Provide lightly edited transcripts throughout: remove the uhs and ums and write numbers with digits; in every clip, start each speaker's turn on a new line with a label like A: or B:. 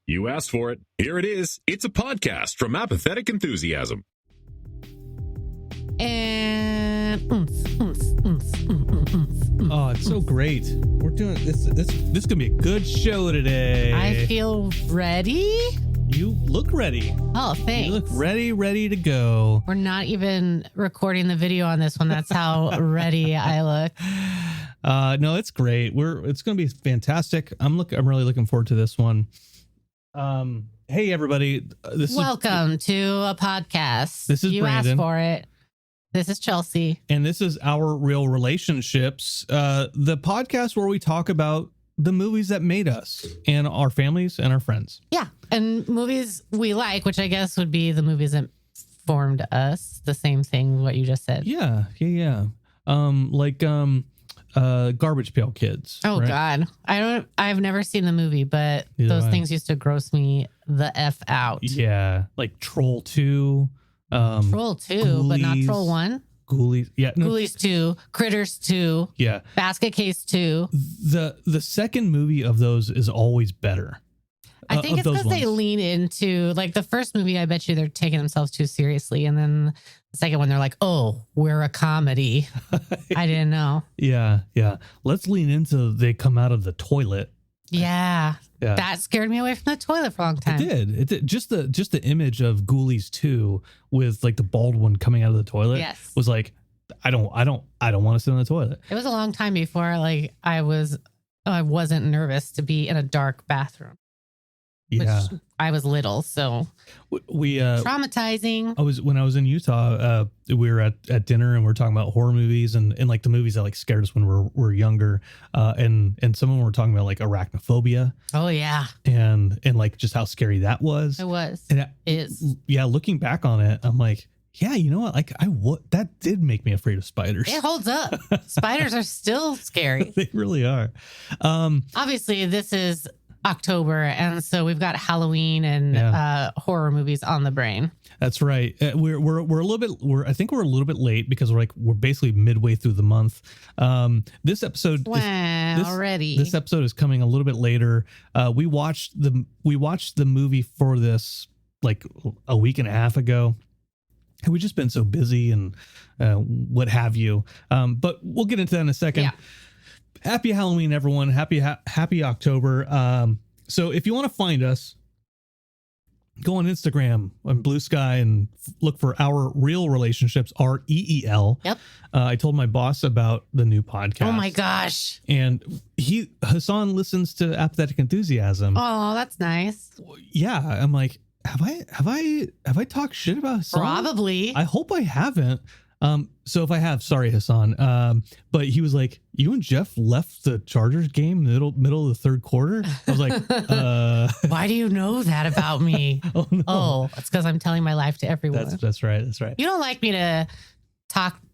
A: You asked for it. Here it is. It's a podcast from Apathetic Enthusiasm.
B: And
C: oh, it's so great. We're doing this. This gonna be a good show today.
B: I feel ready.
C: You look ready.
B: Oh, thanks.
C: You look ready to go.
B: We're not even recording the video on this one. That's how ready I look.
C: No, it's great. It's gonna be fantastic. I'm really looking forward to this one. Hey everybody.
B: Welcome to a podcast.
C: This is
B: you
C: Brandon.
B: Asked for it. This is Chelsea.
C: And this is Our Real Relationships, the podcast where we talk about the movies that made us and our families and our friends.
B: Yeah. And movies we like, which I guess would be the movies that formed us. The same thing, what you just said.
C: Yeah. Garbage Pail Kids.
B: Oh,
C: right?
B: God. I've never seen the movie, but those things used to gross me the F out.
C: Yeah. Like Troll 2.
B: Troll 2,
C: Ghoulies,
B: but not Troll 1.
C: Ghoulies. Yeah. No.
B: Ghoulies 2, Critters 2.
C: Yeah.
B: Basket Case 2.
C: The second movie of those is always better.
B: I think it's because they lean into, like, the first movie, I bet you they're taking themselves too seriously. And then the second one, they're like, oh, we're a comedy. I didn't know.
C: Yeah. Let's lean into they come out of the toilet.
B: Yeah. That scared me away from the toilet for a long time.
C: It did. Just the image of Ghoulies 2 with like the bald one coming out of the toilet was like, I don't want to sit in the toilet.
B: It was a long time before like I wasn't nervous to be in a dark bathroom.
C: Yeah.
B: Which I was little, so
C: we
B: traumatizing.
C: When I was in Utah, we were at dinner and we are talking about horror movies and like the movies that like scared us when we were younger. And some of them were talking about like arachnophobia.
B: Oh yeah.
C: And like just how scary that was.
B: It was.
C: And
B: it is.
C: Yeah, looking back on it, I'm like, yeah, you know what? Like that did make me afraid of spiders.
B: It holds up. Spiders are still scary.
C: They really are.
B: Obviously, this is October, and so we've got Halloween and horror movies on the brain.
C: That's right. We're a little bit. I think we're a little bit late because we're basically midway through the month. This episode
B: already.
C: This episode is coming a little bit later. We watched the movie for this like a week and a half ago. And we've just been so busy and what have you. But we'll get into that in a second. Yeah. Happy Halloween, everyone. Happy October. So if you want to find us, go on Instagram, on Bluesky, and look for Our Real Relationships, REEL.
B: Yep.
C: I told my boss about the new podcast.
B: Oh my gosh.
C: And Hassan listens to Apathetic Enthusiasm.
B: Oh, that's nice.
C: Yeah. I'm like, have I talked shit about Hassan?
B: Probably.
C: I hope I haven't. So if I have, sorry, Hassan. But he was like, you and Jeff left the Chargers game middle of the third quarter. I was like,
B: why do you know that about me?
C: Oh, no.
B: Oh, it's because I'm telling my life to everyone.
C: That's right.
B: You don't like me to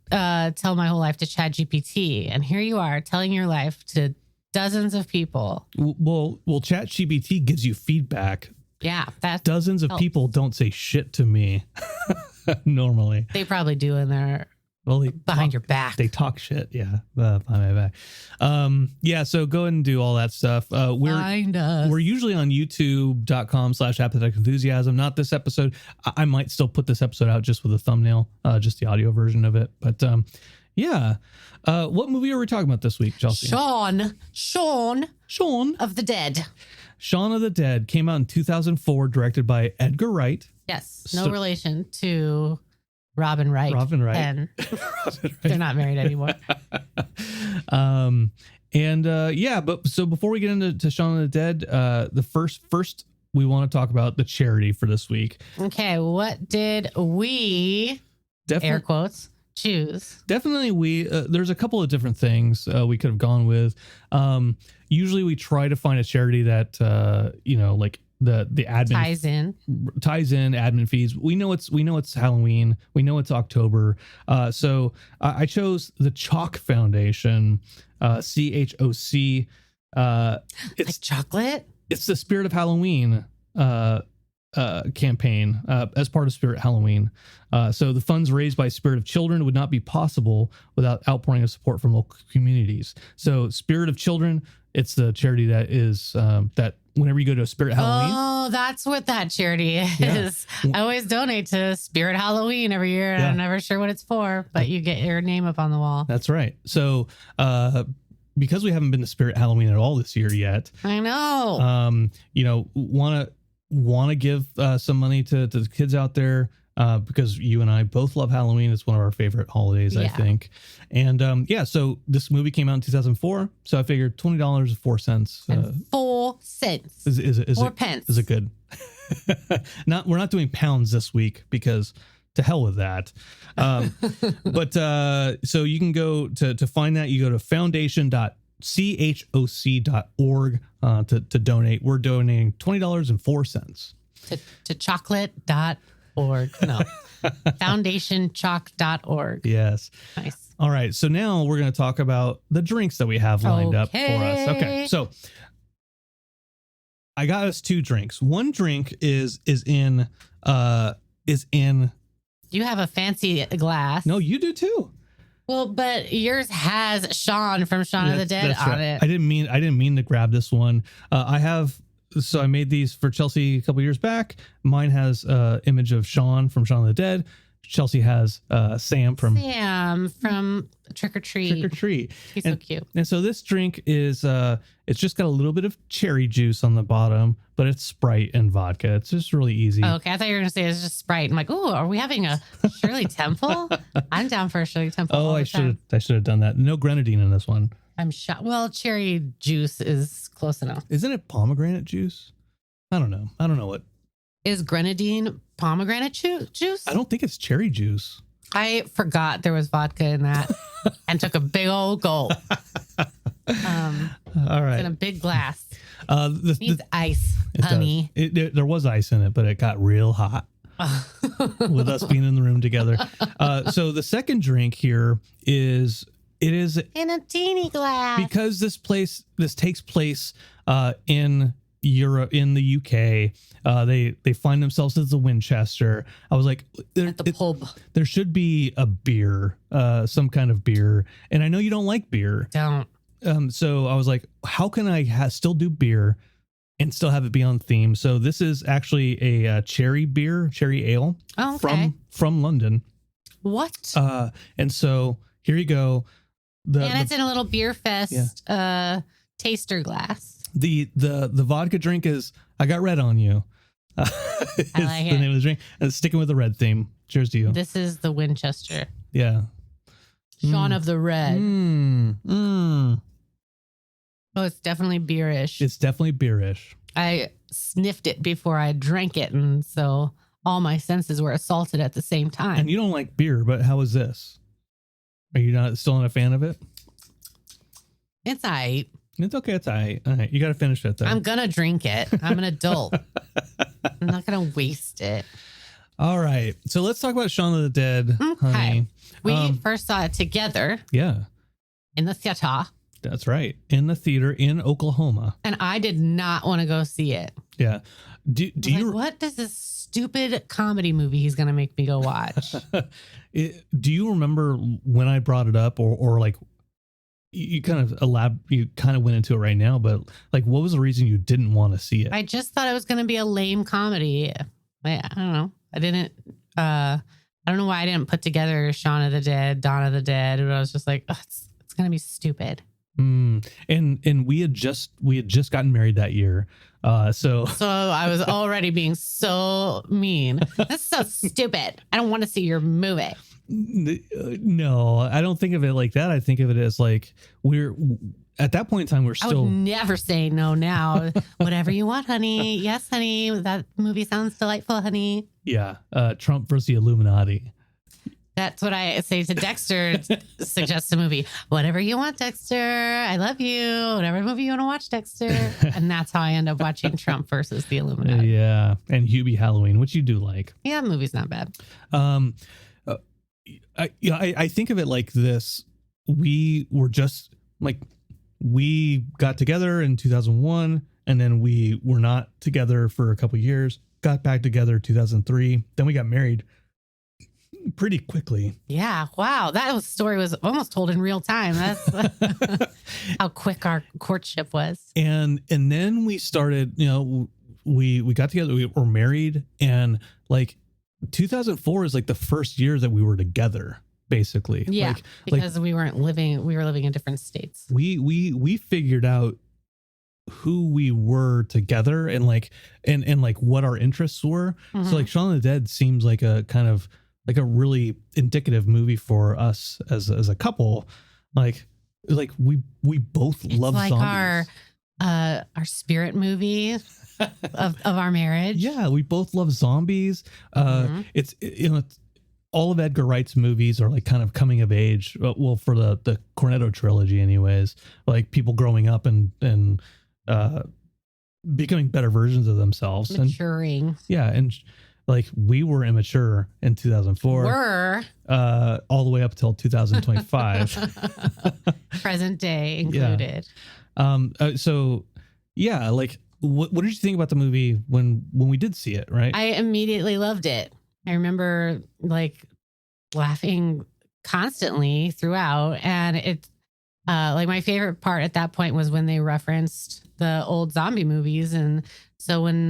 B: tell my whole life to ChatGPT, and here you are telling your life to dozens of people.
C: Well, ChatGPT gives you feedback.
B: Yeah, that
C: dozens of people don't say shit to me normally.
B: They probably do in their behind your back.
C: They talk shit, yeah, behind my back. Yeah. So go ahead and do all that stuff. We're usually on YouTube.com/ApatheticEnthusiasm. Not this episode. I might still put this episode out just with a thumbnail, just the audio version of it. But yeah. What movie are we talking about this week, Chelsea?
B: Shaun of the Dead.
C: Shaun of the Dead came out in 2004, directed by Edgar Wright.
B: Yes, no relation to Robin Wright. And they're not married anymore.
C: But so before we get into Shaun of the Dead, the first we want to talk about the charity for this week.
B: Okay, what did we, air quotes, choose?
C: Definitely there's a couple of different things we could have gone with. Usually we try to find a charity that like the admin ties in admin fees. We know it's Halloween. We know it's October. So I chose the CHOC Foundation, CHOC. It's
B: like chocolate.
C: It's the Spirit of Halloween campaign as part of Spirit Halloween. So the funds raised by Spirit of Children would not be possible without outpouring of support from local communities. So Spirit of Children, it's the charity that is that whenever you go to a Spirit Halloween.
B: Oh, that's what that charity is. Yeah. I always donate to Spirit Halloween every year, and I'm never sure what it's for, but you get your name up on the wall.
C: That's right. So, because we haven't been to Spirit Halloween at all this year yet,
B: I know.
C: Want to give some money to the kids out there. Because you and I both love Halloween. It's one of our favorite holidays, I think. And so this movie came out in 2004. So I figured $20.04.
B: 4 cents.
C: Is
B: 4
C: it,
B: pence.
C: Is it good? We're not doing pounds this week because to hell with that. But so you can go to find that. You go to foundation.choc.org to donate. We're donating $20.04
B: to chocolate.org. No. foundationchoc.org.
C: Yes.
B: Nice.
C: All right. So now we're going to talk about the drinks that we have lined up for us. Okay. So I got us 2 drinks. One drink is in.
B: You have a fancy glass.
C: No, you do too.
B: Well, but yours has Shaun from Shaun of the Dead on it.
C: I didn't mean to grab this one. So I made these for Chelsea a couple years back. Mine has image of Shaun from Shaun of the Dead. Chelsea has Sam from
B: Trick or Treat.
C: Trick or Treat.
B: He's so cute.
C: And so this drink is it's just got a little bit of cherry juice on the bottom, but it's Sprite and vodka. It's just really easy.
B: Oh, okay, I thought you were gonna say it's just Sprite. I'm like, oh, are we having a Shirley Temple? I'm down for a Shirley Temple.
C: Oh, I should have done that. No grenadine in this one.
B: I'm shocked. Well, cherry juice is close enough.
C: Isn't it pomegranate juice? I don't know what.
B: Is grenadine pomegranate juice?
C: I don't think it's cherry juice.
B: I forgot there was vodka in that and took a big old gulp.
C: All right.
B: In a big glass.
C: Needs
B: ice, honey.
C: There was ice in it, but it got real hot with us being in the room together. So the second drink here is
B: in a teeny glass
C: because this takes place in Europe, in the UK. They find themselves as the Winchester. I was like,
B: at the pub.
C: There should be a beer, some kind of beer. And I know you don't like beer.
B: Don't.
C: So I was like, how can I still do beer and still have it be on theme? So this is actually a cherry ale from London.
B: What?
C: And so here you go.
B: It's in a little beer fest taster glass.
C: The vodka drink is I Got Red on You.
B: I like
C: the name of the drink. And it's sticking with the red theme. Cheers to you.
B: This is the Winchester.
C: Yeah.
B: Shaun of the Red. Oh, it's definitely beerish.
C: It's definitely beerish.
B: I sniffed it before I drank it, and so all my senses were assaulted at the same time.
C: And you don't like beer, but how is this? Are you still not a fan of it?
B: It's all right.
C: It's okay. It's all right. All right. You got to finish it, though.
B: I'm going to drink it. I'm an adult. I'm not going to waste it.
C: All right. So let's talk about Shaun of the Dead, honey.
B: We first saw it together.
C: Yeah.
B: In the theater.
C: That's right. In the theater in Oklahoma.
B: And I did not want to go see it.
C: Yeah. Do you?
B: What is this stupid comedy movie he's going to make me go watch?
C: Do you remember when I brought it up or like you kind of went into it right now, but like what was the reason you didn't want to see it?
B: I just thought it was going to be a lame comedy. I don't know. I don't know why I didn't put together Shaun of the Dead, Dawn of the Dead. And I was just like, it's going to be stupid.
C: And we had just gotten married that year. So
B: I was already being so mean. That's so stupid. I don't want to see your movie.
C: No, I don't think of it like that. I think of it as like we're at that point in time, I would
B: never say no now. Whatever you want, honey. Yes, honey. That movie sounds delightful, honey.
C: Yeah. Trump versus the Illuminati.
B: That's what I say to Dexter. Suggest a movie. Whatever you want, Dexter. I love you. Whatever movie you want to watch, Dexter. And that's how I end up watching Trump versus the Illuminati.
C: Yeah. And Hubie Halloween, which you do like.
B: Yeah, the movie's not bad.
C: I think of it like this. We were just like, we got together in 2001 and then we were not together for a couple of years, got back together 2003. Then we got married pretty quickly.
B: Yeah. Wow. That story was almost told in real time. That's how quick our courtship was.
C: And then we started, we got together, we were married, and like 2004 is like the first year that we were together, basically.
B: Yeah. Because we were living in different states.
C: We figured out who we were together and like what our interests were.
B: Mm-hmm.
C: So like Shaun of the Dead seems like a kind of like a really indicative movie for us as a couple. Like we both love
B: like
C: zombies.
B: Our spirit movie of our marriage.
C: Yeah, we both love zombies. It's all of Edgar Wright's movies are like kind of coming of age. Well, for the Cornetto trilogy, anyways, like people growing up and becoming better versions of themselves,
B: maturing.
C: And like we were immature in 2004. All the way up till 2025.
B: Present day included.
C: So yeah, like what did you think about the movie when we did see it, right?
B: I immediately loved it. I remember like laughing constantly throughout, and it like my favorite part at that point was when they referenced the old zombie movies. And so when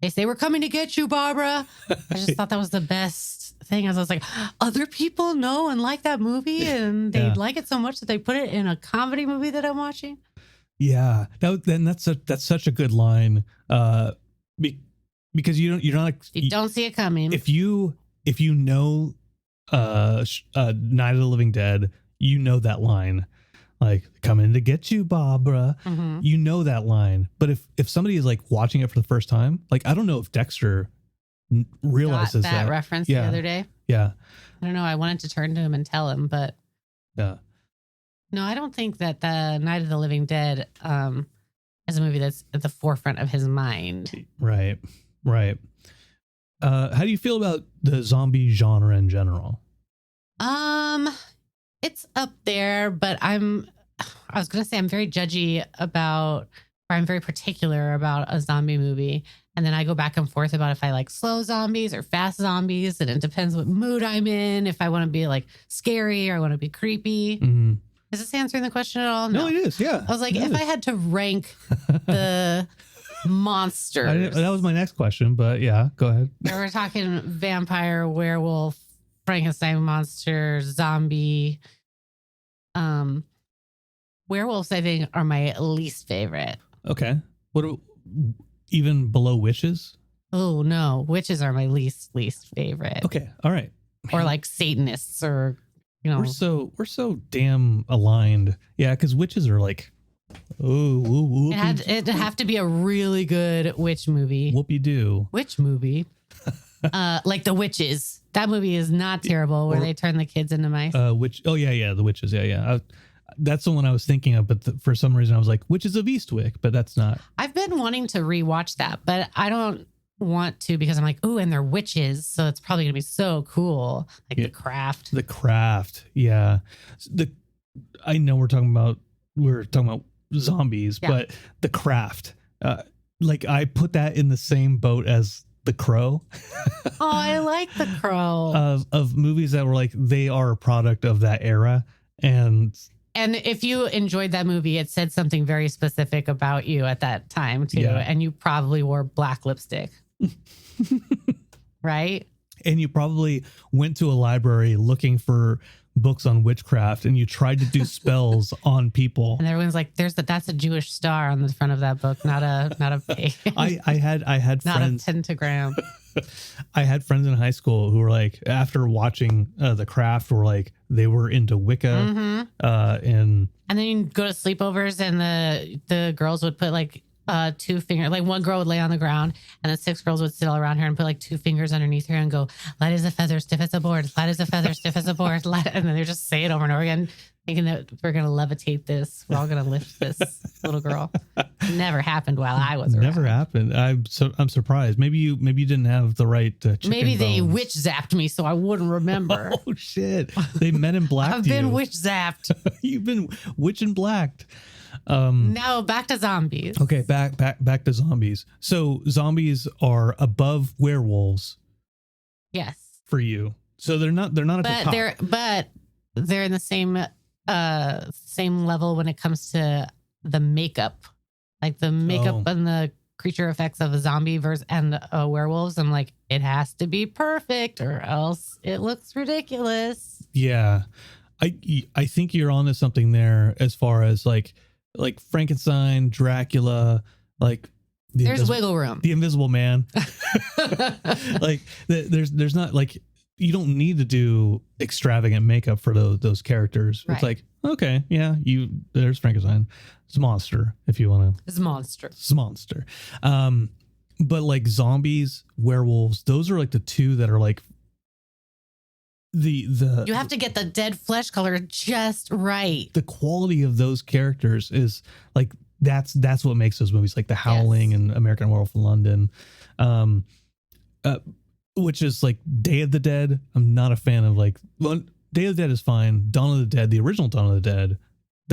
B: they say, "We're coming to get you, Barbara," I just thought that was the best thing. As I was like, other people know and like that movie, and they like it so much that they put it in a comedy movie that I'm watching.
C: Yeah, that's such a good line. Because you don't
B: see it coming.
C: If you know Night of the Living Dead, you know that line, like "coming to get you, Barbara."
B: Mm-hmm.
C: You know that line. But if somebody is like watching it for the first time, like I don't know if Dexter realizes that
B: reference the other day.
C: Yeah,
B: I don't know. I wanted to turn to him and tell him, but
C: yeah.
B: No, I don't think that the Night of the Living Dead is a movie that's at the forefront of his mind.
C: Right. How do you feel about the zombie genre in general?
B: It's up there, but I was going to say I'm very judgy about, or I'm very particular about a zombie movie. And then I go back and forth about if I like slow zombies or fast zombies. And it depends what mood I'm in. If I want to be like scary or I want to be creepy.
C: Mm-hmm.
B: Is this answering the question at all?
C: No, it is. Yeah.
B: I was like, if I had to rank the monsters.
C: That was my next question, but yeah, go ahead.
B: We're talking vampire, werewolf, Frankenstein monster, zombie. Werewolves, I think, are my least favorite.
C: Okay. Even below witches?
B: Oh, no. Witches are my least favorite.
C: Okay. All right.
B: Or like Satanists or...
C: We're so damn aligned. Yeah, because witches are like,
B: it'd have to be a really good witch movie.
C: Whoopie doo.
B: Witch movie. Like The Witches. That movie is not terrible, where they turn the kids into mice.
C: The Witches. Yeah. That's the one I was thinking of, but for some reason I was like, Witches of Eastwick, but that's not. I've
B: been wanting to rewatch that, but I don't want to because I'm like, ooh, and they're witches, so it's probably gonna be so cool. Like The Craft. Yeah. I know we're talking about zombies, but The Craft, like I put that in the same boat as The Crow. Oh, I like The Crow.
C: Of movies that were like, they are a product of that era. And
B: if you enjoyed that movie, it said something very specific about you at that time too. Yeah. And you probably wore black lipstick. Right?
C: And you probably went to a library looking for books on witchcraft and you tried to do spells on people.
B: And everyone's like, that's a Jewish star on the front of that book, not a pig.
C: I had
B: not
C: friends,
B: a pentagram.
C: I had friends in high school who were like, after watching The Craft, were like, they were into Wicca.
B: Mm-hmm.
C: And
B: then you go to sleepovers and the girls would put like two fingers, like one girl would lay on the ground and then six girls would sit all around her and put like two fingers underneath her and go, light as a feather, stiff as a board, light as a feather, stiff as a board. And then they just say it over and over again, thinking that we're going to levitate this. We're all going to lift this little girl. Never happened while I was around.
C: Never happened. I'm surprised. Maybe you didn't have the right chicken
B: Maybe they
C: bones.
B: witch zapped me so I wouldn't remember.
C: Oh shit! They Men in Black.
B: I've been witch zapped.
C: You've been witch and blacked.
B: Now back to zombies.
C: Okay, back to zombies. So zombies are above werewolves.
B: Yes.
C: For you. So they're not at the top.
B: But they're in the same level when it comes to the makeup, like the makeup and the creature effects of a zombie and werewolves. I'm like, it has to be perfect or else it looks ridiculous.
C: Yeah. I think you're onto something there as far as like Frankenstein, Dracula, like
B: there's wiggle room.
C: The Invisible Man. Like there's not like, you don't need to do extravagant makeup for those characters. Right. It's like, okay, yeah, there's Frankenstein. It's a monster if you want to.
B: It's a monster.
C: It's a monster. But like zombies, werewolves, those are like the two that are like the you
B: have to get the dead flesh color just right.
C: The quality of those characters is like that's what makes those movies, like The Howling and American Werewolf in London, which is like Day of the Dead. I'm not a fan of like Day of the Dead is fine. Dawn of the Dead, the original Dawn of the Dead,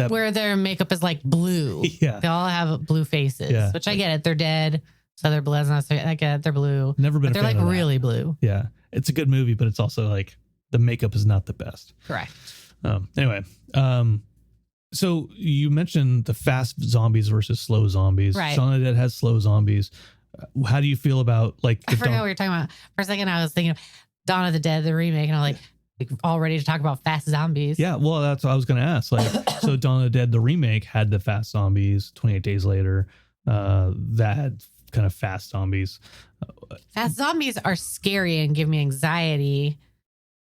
B: where their makeup is like blue.
C: Yeah,
B: they all have blue faces, which I get it. They're dead, so their blood's not. I get it. They're blue.
C: Never been.
B: But they're like really blue.
C: Yeah, it's a good movie, but it's also like the makeup is not the best.
B: Correct.
C: Anyway, so you mentioned the fast zombies versus slow zombies.
B: Right.
C: Shaun of the Dead has slow zombies. How do you feel about like?
B: I forgot what you're talking about. For a second, I was thinking of Dawn of the Dead, the remake, and I'm like all ready to talk about fast zombies.
C: Yeah, well, that's what I was going to ask. Like, so Dawn of the Dead, the remake, had the fast zombies. 28 Days Later, that had kind of fast zombies.
B: Fast zombies are scary and give me anxiety.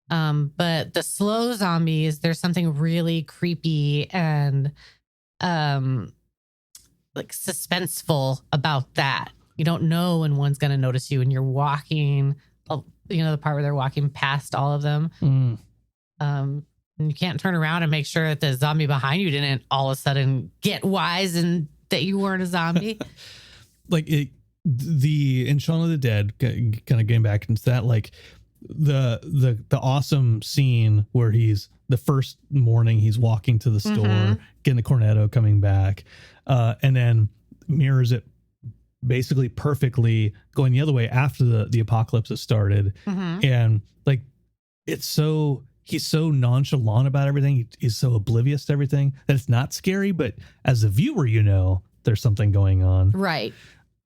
B: But the slow zombies, there's something really creepy and like suspenseful about that. You don't know when one's going to notice you and you're walking, the part where they're walking past all of them. And you can't turn around and make sure that the zombie behind you didn't all of a sudden get wise and that you weren't a zombie.
C: Like in Shaun of the Dead, kind of getting back into that, like the awesome scene where he's the first morning he's walking to the store, getting the cornetto, coming back, and then mirrors it basically perfectly going the other way after the apocalypse has started. And like, he's so nonchalant about everything. He's so oblivious to everything that it's not scary, but as a viewer, there's something going on.
B: Right.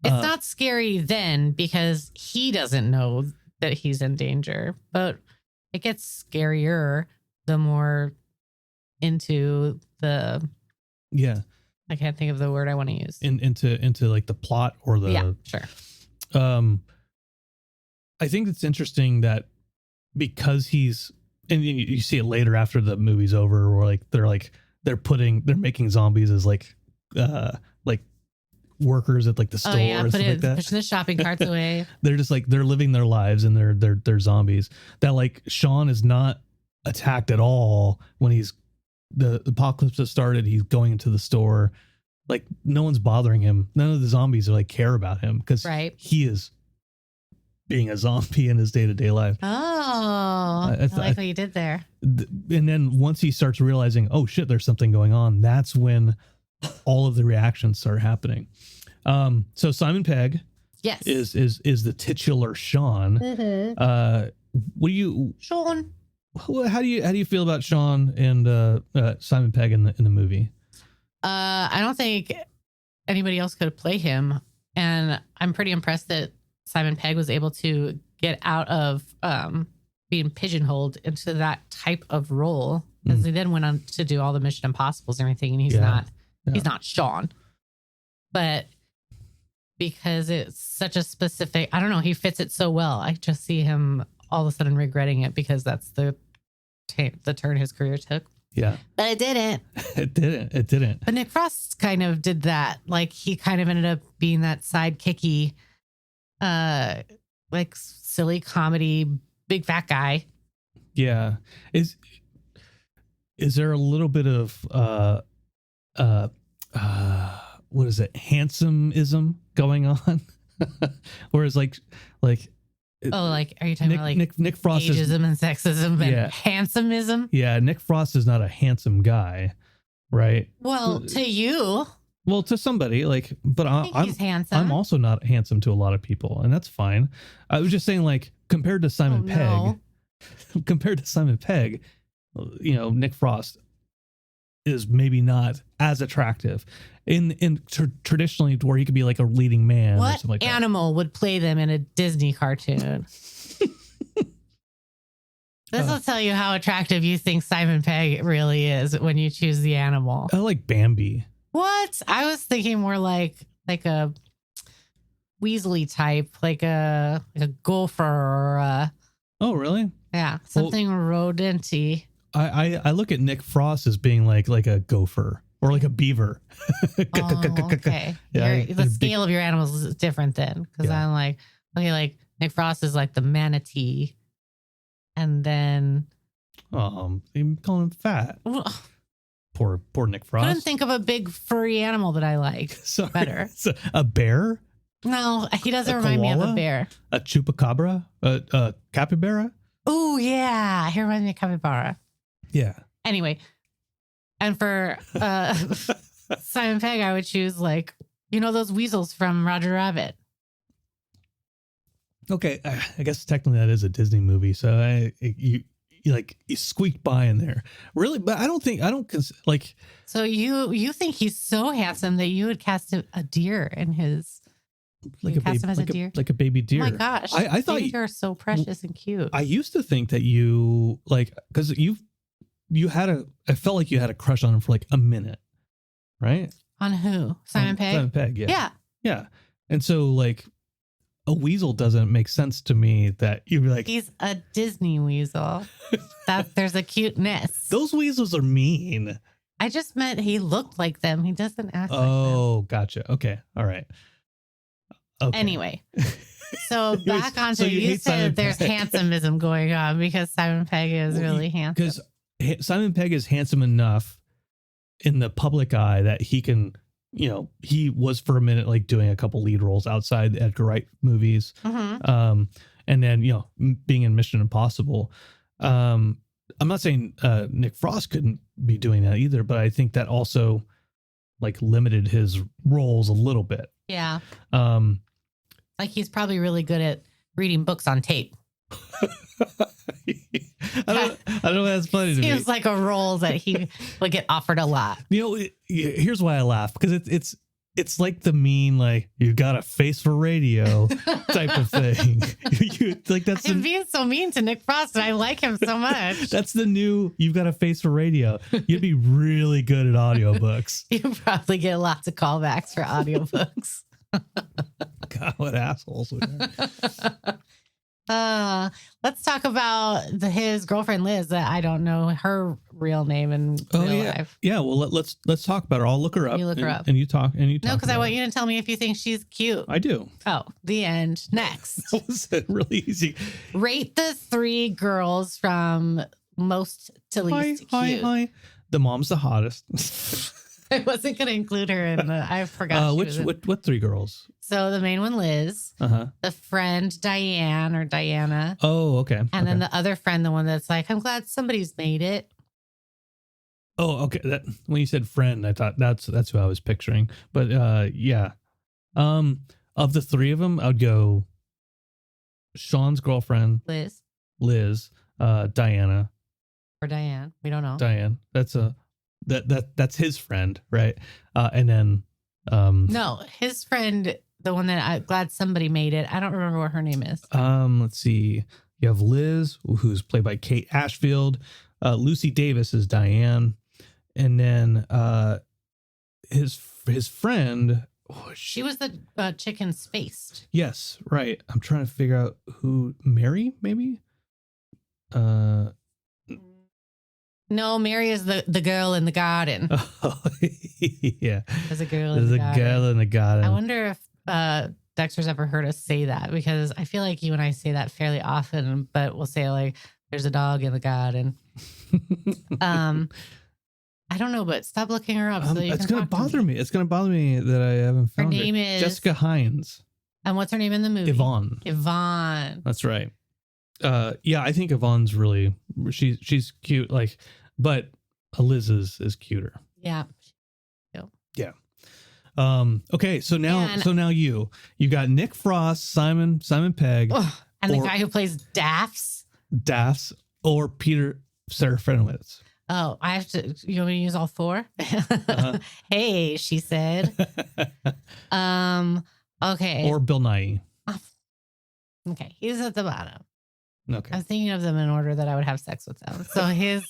B: It's not scary then because he doesn't know that he's in danger, but it gets scarier the more into the, I can't think of the word I want to use. Into like the plot or the... Yeah,
C: sure. I think it's interesting that because he's... And you see it later after the movie's over where they're making zombies as like workers at like the store or something like that.
B: Pushing the shopping carts away.
C: They're just like, they're living their lives and they're zombies. That like Shaun is not attacked at all when the apocalypse has started. He's going into the store, like no one's bothering him. None of the zombies are like care about him because he is being a zombie in his day-to-day life.
B: I like what you did there.
C: And then once he starts realizing, oh shit, there's something going on, that's when all of the reactions start happening. So Simon Pegg is the titular Shaun.
B: Shaun.
C: How do you feel about Shaun and Simon Pegg in the movie?
B: I don't think anybody else could play him, and I'm pretty impressed that Simon Pegg was able to get out of being pigeonholed into that type of role, because he then went on to do all the Mission Impossibles and everything, and he's not Shaun, but because it's such a specific, I don't know, he fits it so well. I just see him all of a sudden regretting it because that's the turn his career took.
C: Yeah.
B: But it didn't.
C: It didn't.
B: But Nick Frost kind of did that. Like, he kind of ended up being that sidekicky, like silly comedy, big fat guy.
C: Yeah. Is there a little bit of, what is it? Handsomeism going on? Whereas like,
B: are you talking about like
C: Nick Frost
B: ageism and sexism and handsomeism?
C: Yeah, Nick Frost is not a handsome guy, right?
B: Well, to you.
C: Well, to somebody, like, but
B: he's handsome.
C: I'm also not handsome to a lot of people, and that's fine. I was just saying, like, compared to Simon Pegg, compared to Simon Pegg, Nick Frost is maybe not as attractive traditionally to where he could be like a leading man. Or
B: What
C: something like
B: animal would play them in a Disney cartoon? This will tell you how attractive you think Simon Pegg really is when you choose the animal.
C: I like Bambi.
B: What? I was thinking more like a Weasley type, like a gopher or
C: Oh, really?
B: yeah, something rodenty.
C: I look at Nick Frost as being like a gopher or like a beaver.
B: Okay.
C: Yeah,
B: The scale of your animals is different then, because I'm like, okay, like Nick Frost is like the manatee, and then
C: I'm calling him fat. Poor Nick Frost.
B: Couldn't think of a big furry animal that I like better.
C: So, a bear?
B: No, he doesn't
C: A
B: remind me of
C: koala?
B: a bear.
C: A chupacabra? A capybara?
B: Oh yeah, he reminds me of capybara.
C: Yeah.
B: Anyway, and for Simon Pegg, I would choose like those weasels from Roger Rabbit.
C: Okay, I guess technically that is a Disney movie, so you squeaked by in there, really. But I don't like.
B: So you think he's so handsome that you would cast a deer in his.
C: Like a baby,
B: cast him as a deer?
C: like a baby deer.
B: Oh my gosh!
C: I thought
B: you are so precious and cute.
C: I used to think that you because you had I felt like you had a crush on him for like a minute, right?
B: On who? Simon Pegg?
C: Simon Pegg, yeah.
B: Yeah.
C: Yeah. And so like a weasel doesn't make sense to me that you'd be like,
B: he's a Disney weasel. There's a cuteness.
C: Those weasels are mean.
B: I just meant he looked like them. He doesn't act like them.
C: Oh, gotcha. Okay. All right. Okay.
B: Anyway. So back onto you said there's handsomeism going on because Simon Pegg is really handsome.
C: Because Simon Pegg is handsome enough in the public eye that he can, he was for a minute like doing a couple lead roles outside the Edgar Wright movies.
B: Mm-hmm.
C: And then, being in Mission Impossible. I'm not saying Nick Frost couldn't be doing that either, but I think that also like limited his roles a little bit.
B: Yeah. Like he's probably really good at reading books on tape.
C: I don't know. That's funny to me.
B: Seems like a role that he would get offered a lot.
C: Here's why I laugh, because it's like the mean, like, you got a face for radio type of thing.
B: I'm being so mean to Nick Frost, and I like him so much.
C: That's the new, you've got a face for radio. You'd be really good at audiobooks.
B: You probably get lots of callbacks for audiobooks.
C: God, what assholes we are.
B: Let's talk about his girlfriend Liz. That I don't know her real name in real life.
C: Yeah, well, let's talk about her. I'll look her up.
B: You look her up,
C: and you talk. No,
B: because I want you to tell me if you think she's cute.
C: I do.
B: Oh, the end. Next,
C: That was really easy.
B: Rate the 3 girls from most to least cute.
C: Hi. The mom's the hottest.
B: I wasn't going to include her in the. I forgot.
C: What 3 girls?
B: So the main one, Liz. The friend, Diana.
C: Oh, okay.
B: And then the other friend, the one that's like, I'm glad somebody's made it.
C: Oh, okay. When you said friend, I thought that's who I was picturing. But yeah. Of the 3 of them, I would go Shaun's girlfriend, Liz, Diana,
B: or Diane. We don't know.
C: Diane. That's his friend, right? And then
B: no, his friend, the one that I'm glad somebody made it. I don't remember what her name is.
C: Let's see. You have Liz, who's played by Kate Ashfield. Lucy Davis is Diane, and then his friend.
B: She was the chick in Spaced.
C: Yes, right. I'm trying to figure out who. Mary, maybe.
B: No, Mary is the girl in the garden.
C: Oh, yeah.
B: There's a girl
C: in the garden.
B: I wonder if Dexter's ever heard us say that, because I feel like you and I say that fairly often, but we'll say like, there's a dog in the garden. I don't know, but stop looking her up.
C: It's going to bother me. It's going to bother me that I haven't found her.
B: Her name is
C: Jessica Hines.
B: And what's her name in the movie? Yvonne.
C: That's right. Yeah, I think Yvonne's really, she's cute, like, but Liz is cuter.
B: Yeah.
C: Yeah. Okay, so now you got Nick Frost, Simon Pegg,
B: and the guy who plays Daffs.
C: Daphs or Peter Serafinowicz?
B: Oh, I have to. You want me to use all four? Hey, she said. Okay.
C: Or Bill Nye.
B: Okay, he's at the bottom.
C: Okay.
B: I'm thinking of them in order that I would have sex with them. So he's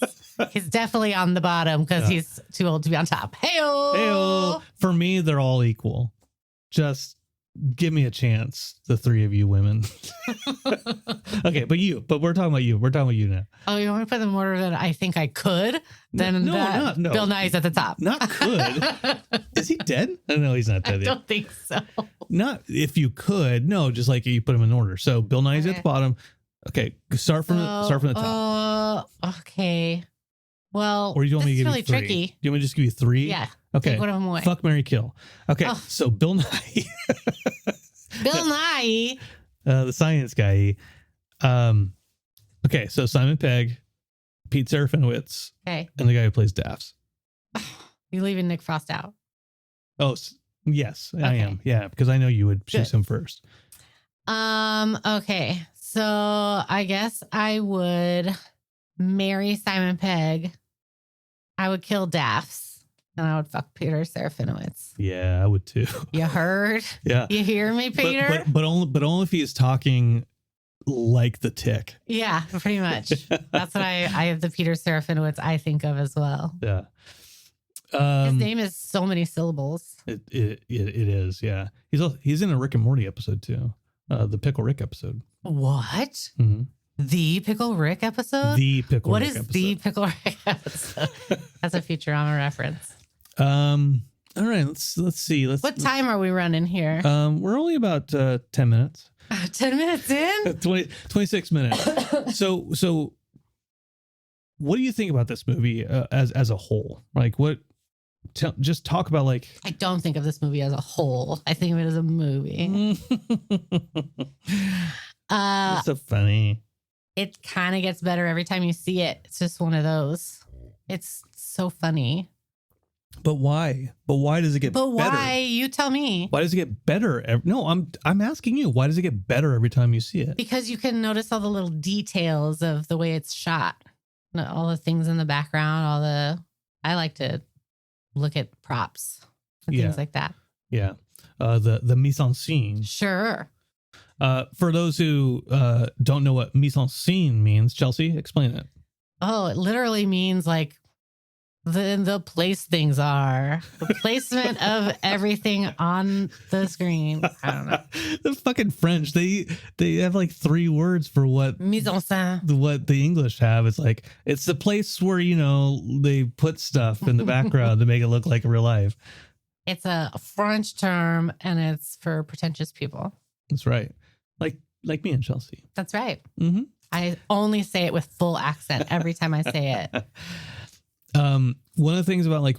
B: definitely on the bottom because he's too old to be on top. Hey-o!
C: For me, they're all equal. Just give me a chance, the three of you women. Okay, but we're talking about you. We're talking about you now.
B: Oh, you want me to put them in order that I think I could? Then
C: No.
B: Bill Nye's at the top.
C: Not could. Is he dead? No, he's not dead
B: I
C: yet.
B: don't think so.
C: Not if you could. No, just like you put him in order. So Bill Nye's at the bottom. Okay, start from the top.
B: Okay. Well,
C: or do you want me to give
B: really
C: you three?
B: tricky.
C: Do you want me to just give you three?
B: Yeah.
C: Okay.
B: Take one of them away.
C: Fuck, marry, kill. Okay. So Bill Nye.
B: Bill Nye.
C: The science guy. Okay. So Simon Pegg, Pete Serafinowicz,
B: Okay.
C: and the guy who plays Daphs.
B: You're leaving Nick Frost out.
C: Oh, yes, I am. Yeah, because I know you would choose him first.
B: Okay. So I guess I would marry Simon Pegg. I would kill Daphs. And I would fuck Peter Serafinowicz.
C: Yeah, I would too.
B: You heard?
C: Yeah.
B: You hear me, Peter?
C: But only if he's talking like the Tick.
B: Yeah, pretty much. That's what I have the Peter Serafinowicz I think of as well.
C: Yeah.
B: His name is so many syllables.
C: It is, yeah. He's in a Rick and Morty episode too. The Pickle Rick episode.
B: What?
C: Mm-hmm.
B: The Pickle Rick episode?
C: The Pickle
B: Rick
C: episode.
B: What is the Pickle Rick episode? That's a Futurama reference.
C: All right, let's see.
B: What time are we running here?
C: We're only about 10 minutes.
B: 10 minutes in?
C: 26 minutes. So what do you think about this movie as a whole? Like just talk about like.
B: I don't think of this movie as a whole. I think of it as a movie.
C: It's so funny.
B: It kind of gets better every time you see it. It's just one of those. It's so funny.
C: But why? But why does it get better?
B: But why? You tell me.
C: Why does it get better? No, I'm asking you. Why does it get better every time you see it?
B: Because you can notice all the little details of the way it's shot. All the things in the background, I like to look at props and things like that.
C: Yeah. The mise en scene.
B: Sure.
C: For those who don't know what mise en scene means, Chelsea, explain it.
B: Oh, it literally means like the place things are. The placement of everything on the screen. I don't know.
C: The fucking French, they have like 3 words for what
B: mise en scène.
C: What the English have. It's like it's the place where, they put stuff in the background to make it look like real life.
B: It's a French term and it's for pretentious people.
C: That's right. Like me and Chelsea.
B: That's right.
C: Mm-hmm.
B: I only say it with full accent every time I say it.
C: One of the things about like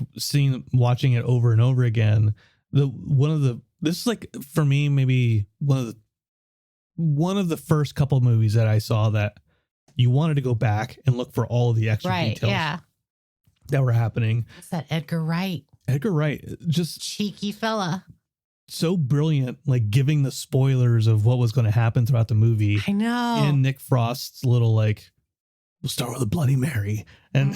C: watching it over and over again, this is like for me maybe one of the first couple of movies that I saw that you wanted to go back and look for all of the extra details that were happening.
B: What's that? Edgar Wright,
C: just
B: cheeky fella.
C: So brilliant, like giving the spoilers of what was going to happen throughout the movie.
B: I know.
C: And Nick Frost's little like, we'll start with a Bloody Mary and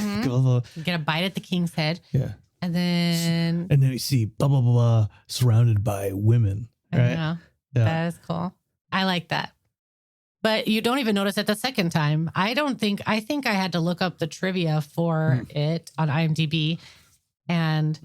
B: get a bite at the king's head.
C: Yeah.
B: And then
C: you see blah, blah, blah, blah, surrounded by women. Right?
B: I know. Yeah. That is cool. I like that. But you don't even notice it the second time. I think I had to look up the trivia for it on IMDb and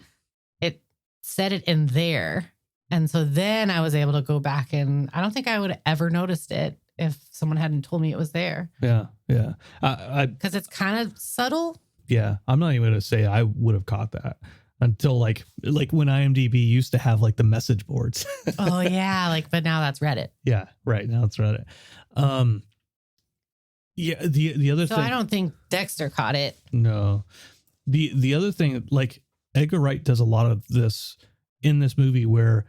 B: it said it in there. And so then I was able to go back and I don't think I would have ever noticed it if someone hadn't told me it was there.
C: Yeah. Yeah.
B: Because it's kind of subtle.
C: Yeah. I'm not even going to say I would have caught that until like when IMDb used to have like the message boards.
B: Oh yeah. But now that's Reddit.
C: Yeah. Right. Now it's Reddit. Yeah. The other thing.
B: So I don't think Dexter caught it.
C: No. The other thing, like Edgar Wright does a lot of this in this movie where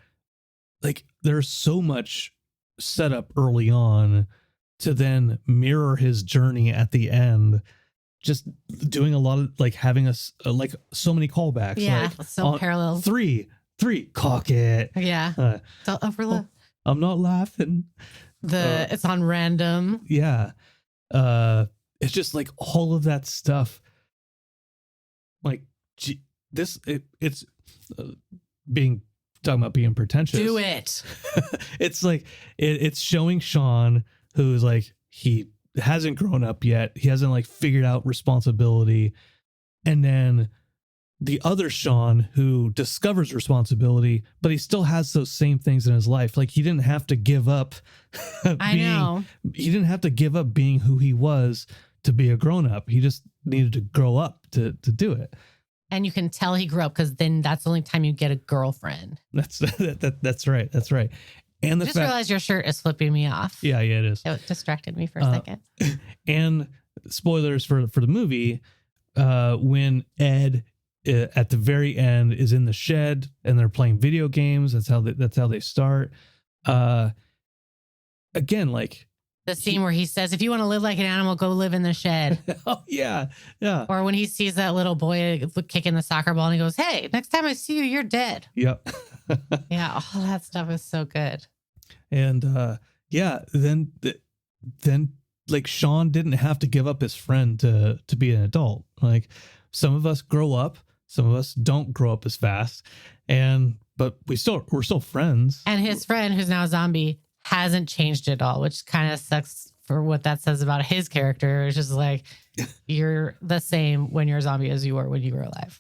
C: like there's so much set up early on to then mirror his journey at the end, just doing a lot of like having us like so many callbacks.
B: Yeah.
C: Like,
B: so parallel.
C: Three, cock it.
B: Yeah. The upper lip.
C: I'm not laughing.
B: It's on random.
C: Yeah. It's just like all of that stuff. Like it's being talking about being pretentious.
B: Do it.
C: It's like it's showing Shaun, who's like, he hasn't grown up yet. He hasn't like figured out responsibility. And then the other Shaun who discovers responsibility, but he still has those same things in his life. Like he didn't have to give up. He didn't have to give up being who he was to be a grown up. He just needed to grow up to do it.
B: And you can tell he grew up because then that's the only time you get a girlfriend.
C: That's right. That's right. And the
B: I just realized your shirt is flipping me off.
C: Yeah, it is.
B: It distracted me for a second.
C: And spoilers for the movie, when Ed at the very end is in the shed and they're playing video games. That's how they start. Again, like
B: the scene where he says, if you want to live like an animal, go live in the shed.
C: Oh, yeah. Yeah.
B: Or when he sees that little boy kicking the soccer ball and he goes, hey, next time I see you, you're dead.
C: Yep.
B: Yeah. All that stuff is so good.
C: And then like Shaun didn't have to give up his friend to be an adult. Like some of us grow up, some of us don't grow up as fast. But we're still friends.
B: And his friend, who's now a zombie, hasn't changed at all, which kind of sucks for what that says about his character. It's just like, you're the same when you're a zombie as you were when you were alive.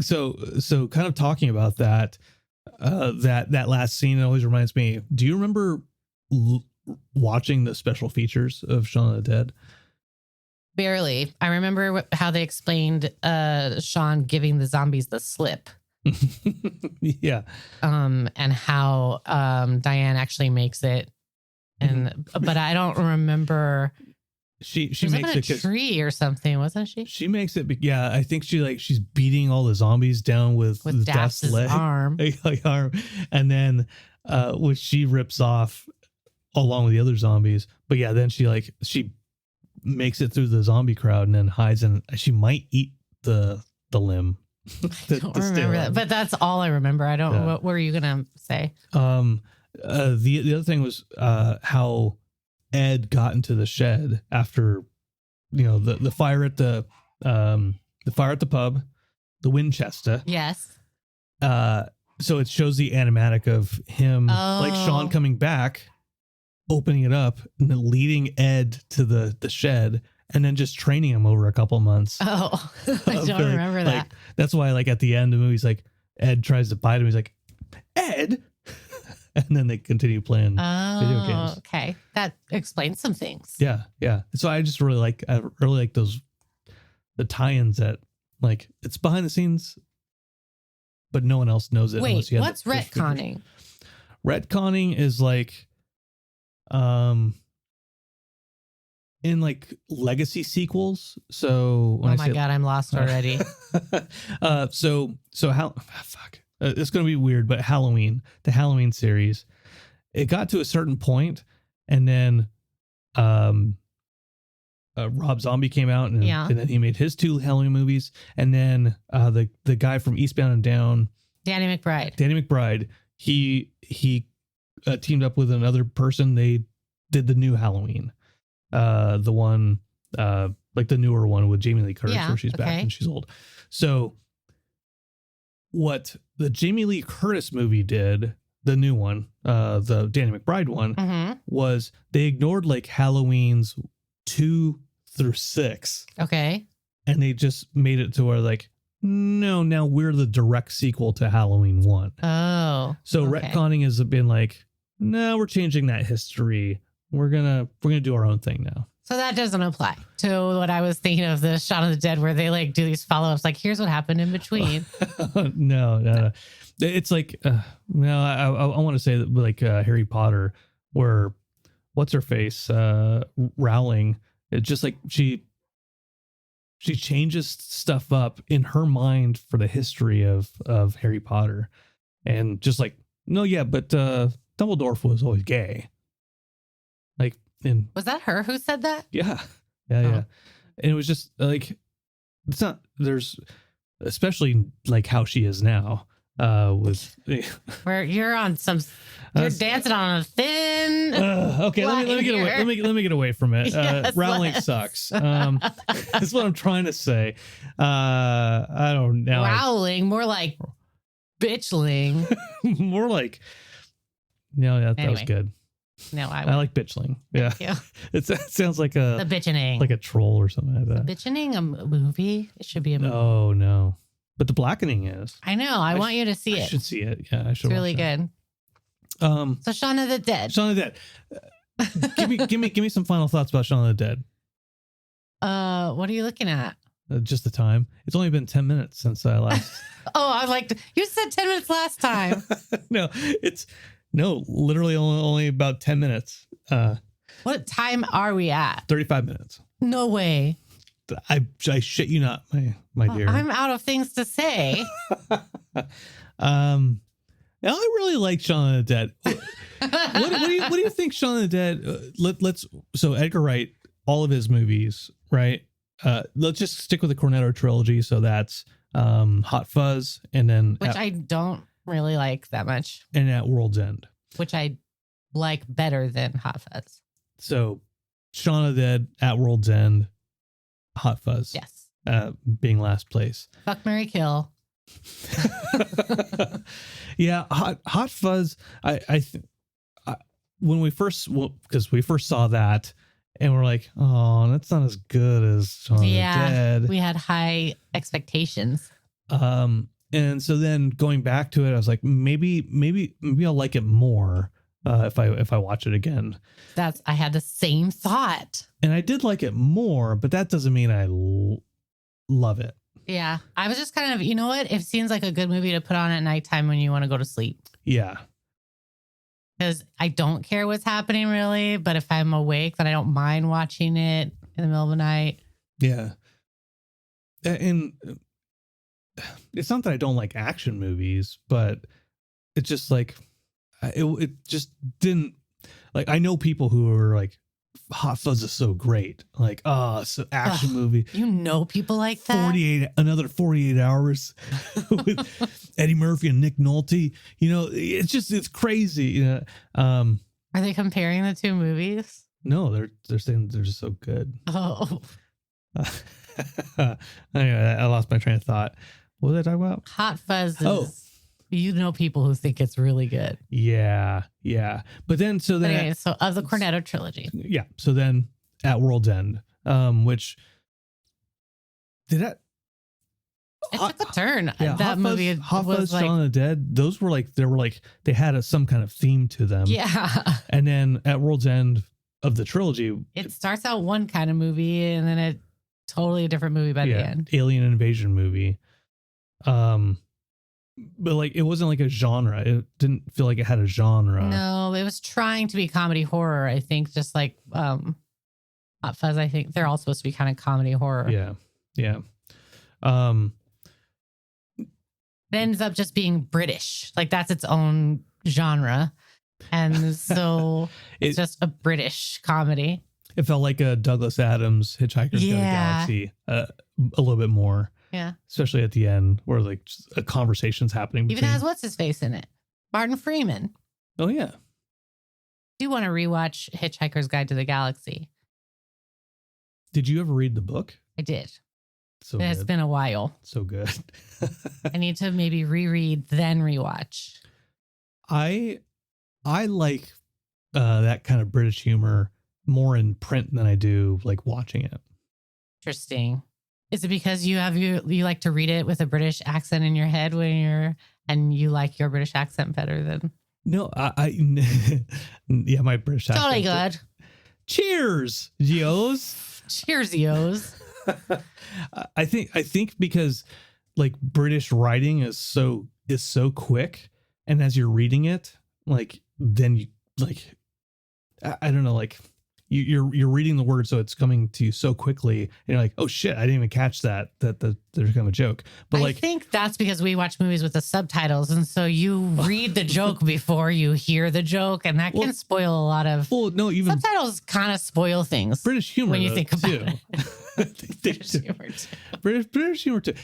C: So kind of talking about that, that last scene always reminds me, do you remember watching the special features of Shaun of the Dead?
B: Barely. I remember how they explained Shaun giving the zombies the slip.
C: Yeah.
B: And how Diane actually makes it, but I don't remember.
C: She
B: was
C: makes
B: it a tree or something, wasn't she?
C: She makes it. Yeah, I think she's beating all the zombies down with Daph's leg,
B: arm,
C: and then which she rips off along with the other zombies. But yeah, then she makes it through the zombie crowd and then hides, and she might eat the limb.
B: I don't remember that, but that's all I remember. I don't. Yeah. What were you gonna say?
C: The other thing was how Ed got into the shed after, the fire at the pub, the Winchester.
B: Yes.
C: So it shows the animatic of him, like Shaun coming back, opening it up, and then leading Ed to the shed. And then just training him over a couple of months.
B: Oh, I don't remember that.
C: Like, that's why, like, at the end of the movie, he's like, Ed tries to bite him. He's like, Ed. And then they continue playing video games.
B: Okay. That explains some things.
C: Yeah. Yeah. So I just really like the tie-ins that, like, it's behind the scenes, but no one else knows it.
B: Wait, what's retconning?
C: Retconning is like, in like legacy sequels. So
B: when God, I'm lost already.
C: So how it's going to be weird, but the Halloween series, it got to a certain point, and then Rob Zombie came out, and then he made his 2 Halloween movies, and then the guy from Eastbound and Down, Danny McBride, he teamed up with another person. They did the new Halloween. The one, like the newer one with Jamie Lee Curtis, where she's back and she's old. So what the Jamie Lee Curtis movie did, the new one, the Danny McBride one, was they ignored like Halloween's 2 through 6.
B: Okay.
C: And they just made it to where like, no, now we're the direct sequel to Halloween 1.
B: Oh.
C: So retconning has been like, no, we're changing that history. We're gonna do our own thing now.
B: So that doesn't apply to what I was thinking of the Shaun of the Dead, where they like do these follow-ups. Like, here's what happened in between.
C: No. It's like, I want to say that like Harry Potter, where what's her face, Rowling. It's just like she changes stuff up in her mind for the history of Harry Potter, and just like, no, yeah, but Dumbledore was always gay. Like,
B: was that her who said that?
C: Yeah. And it was just like, it's not, there's, especially like how she is now, where
B: you're on you're dancing on a thin.
C: Okay, let me get away. Let me get away from it.
B: Yes,
C: Rowling
B: let's.
C: sucks. That's what I'm trying to say. I don't know.
B: Growling, more like bitchling.
C: More like. No, that was
B: Anyway.
C: good.
B: No,
C: I like bitchling. Yeah,
B: Yeah.
C: it sounds like
B: The
C: a
B: bitching.
C: troll or something like that.
B: Bitching a movie? It should be a movie.
C: Oh no, but The Blackening is.
B: I know. I want you to see
C: I
B: it.
C: should see it. Yeah, I should.
B: It's really
C: watch
B: good.
C: it.
B: So Shaun of the Dead.
C: Shaun of the Dead. Give me some final thoughts about Shaun of the Dead.
B: What are you looking at?
C: Just the time. It's only been 10 minutes since I last.
B: Oh, I like you said 10 minutes last time.
C: No, literally only about 10 minutes.
B: What time are we at?
C: 35 minutes.
B: No way.
C: I shit you not, my dear.
B: I'm out of things to say.
C: Now I really like Shaun of the Dead. What do you think Shaun of the Dead? Let's so Edgar Wright, all of his movies, right? Let's just stick with the Cornetto trilogy. So that's Hot Fuzz, and then
B: Which I don't really like that much.
C: and At World's End.
B: Which I like better than Hot Fuzz.
C: So Shaun of the Dead, At World's End, Hot Fuzz.
B: Yes.
C: Being last place.
B: Fuck, marry, kill.
C: Yeah, Hot Fuzz. When we first saw that, and we're like, oh, that's not as good as Shaun of the Dead.
B: We had high expectations.
C: And so then going back to it, I was like, maybe I'll like it more if I watch it again.
B: I had the same thought.
C: And I did like it more, but that doesn't mean I love it.
B: Yeah. I was just kind of, you know what? It seems like a good movie to put on at nighttime when you want to go to sleep.
C: Yeah.
B: Because I don't care what's happening really, but if I'm awake, then I don't mind watching it in the middle of the night.
C: Yeah. And it's not that I don't like action movies, but it's just like, it just didn't, like, I know people who are like, Hot Fuzz is so great. Like, it's an action movie.
B: You know people like that?
C: Another 48 hours with Eddie Murphy and Nick Nolte. You know, it's crazy. You know,
B: Are they comparing the two movies?
C: no, they're saying they're just so good.
B: Oh,
C: Anyway, I lost my train of thought. What was I talking about?
B: Hot Fuzz is, you know people who think it's really good.
C: Yeah. But then,
B: But anyway, so of the Cornetto trilogy.
C: Yeah. So then At World's End, which did that.
B: It took a turn.
C: Yeah,
B: That movie
C: Hot
B: was
C: Fuzz,
B: like,
C: Shaun of the Dead. Those were like they had some kind of theme to them.
B: yeah.
C: And then At World's End of the trilogy,
B: It starts out one kind of movie and then a totally different movie by the end.
C: alien invasion movie. But like it wasn't like a genre. It didn't feel like it had a genre.
B: No, it was trying to be comedy horror. I think just like Hot Fuzz. I think they're all supposed to be kind of comedy horror.
C: Yeah.
B: It ends up just being British. Like that's its own genre. And so it's just a British comedy.
C: It felt like a Douglas Adams Hitchhiker's Guide to the Galaxy a little bit more.
B: Yeah.
C: Especially at the end where like just a conversation's happening.
B: Even has what's his face in it? Martin Freeman.
C: Oh yeah.
B: Do you want to rewatch Hitchhiker's Guide to the Galaxy?
C: Did you ever read the book?
B: I did.
C: So
B: It's
C: good.
B: been a while.
C: So good.
B: I need to maybe reread, then rewatch.
C: I like that kind of British humor more in print than I do like watching it.
B: Interesting. Is it because you like to read it with a British accent in your head and you like your British accent better than?
C: No, yeah, my British accent.
B: Totally good.
C: Cheers, Geos.
B: Cheers, yos.
C: I think because like British writing is so quick, and as you're reading it, like then you like I don't know, like you're reading the word, so it's coming to you so quickly, and you're like, oh shit, I didn't even catch that there's kind of a joke. But
B: I think that's because we watch movies with the subtitles, and so you read the joke before you hear the joke, and that can spoil a lot of.
C: Well, no, even
B: subtitles kind of spoil things.
C: British humor
B: when you think about
C: too.
B: it. British humor too.
C: British humor too.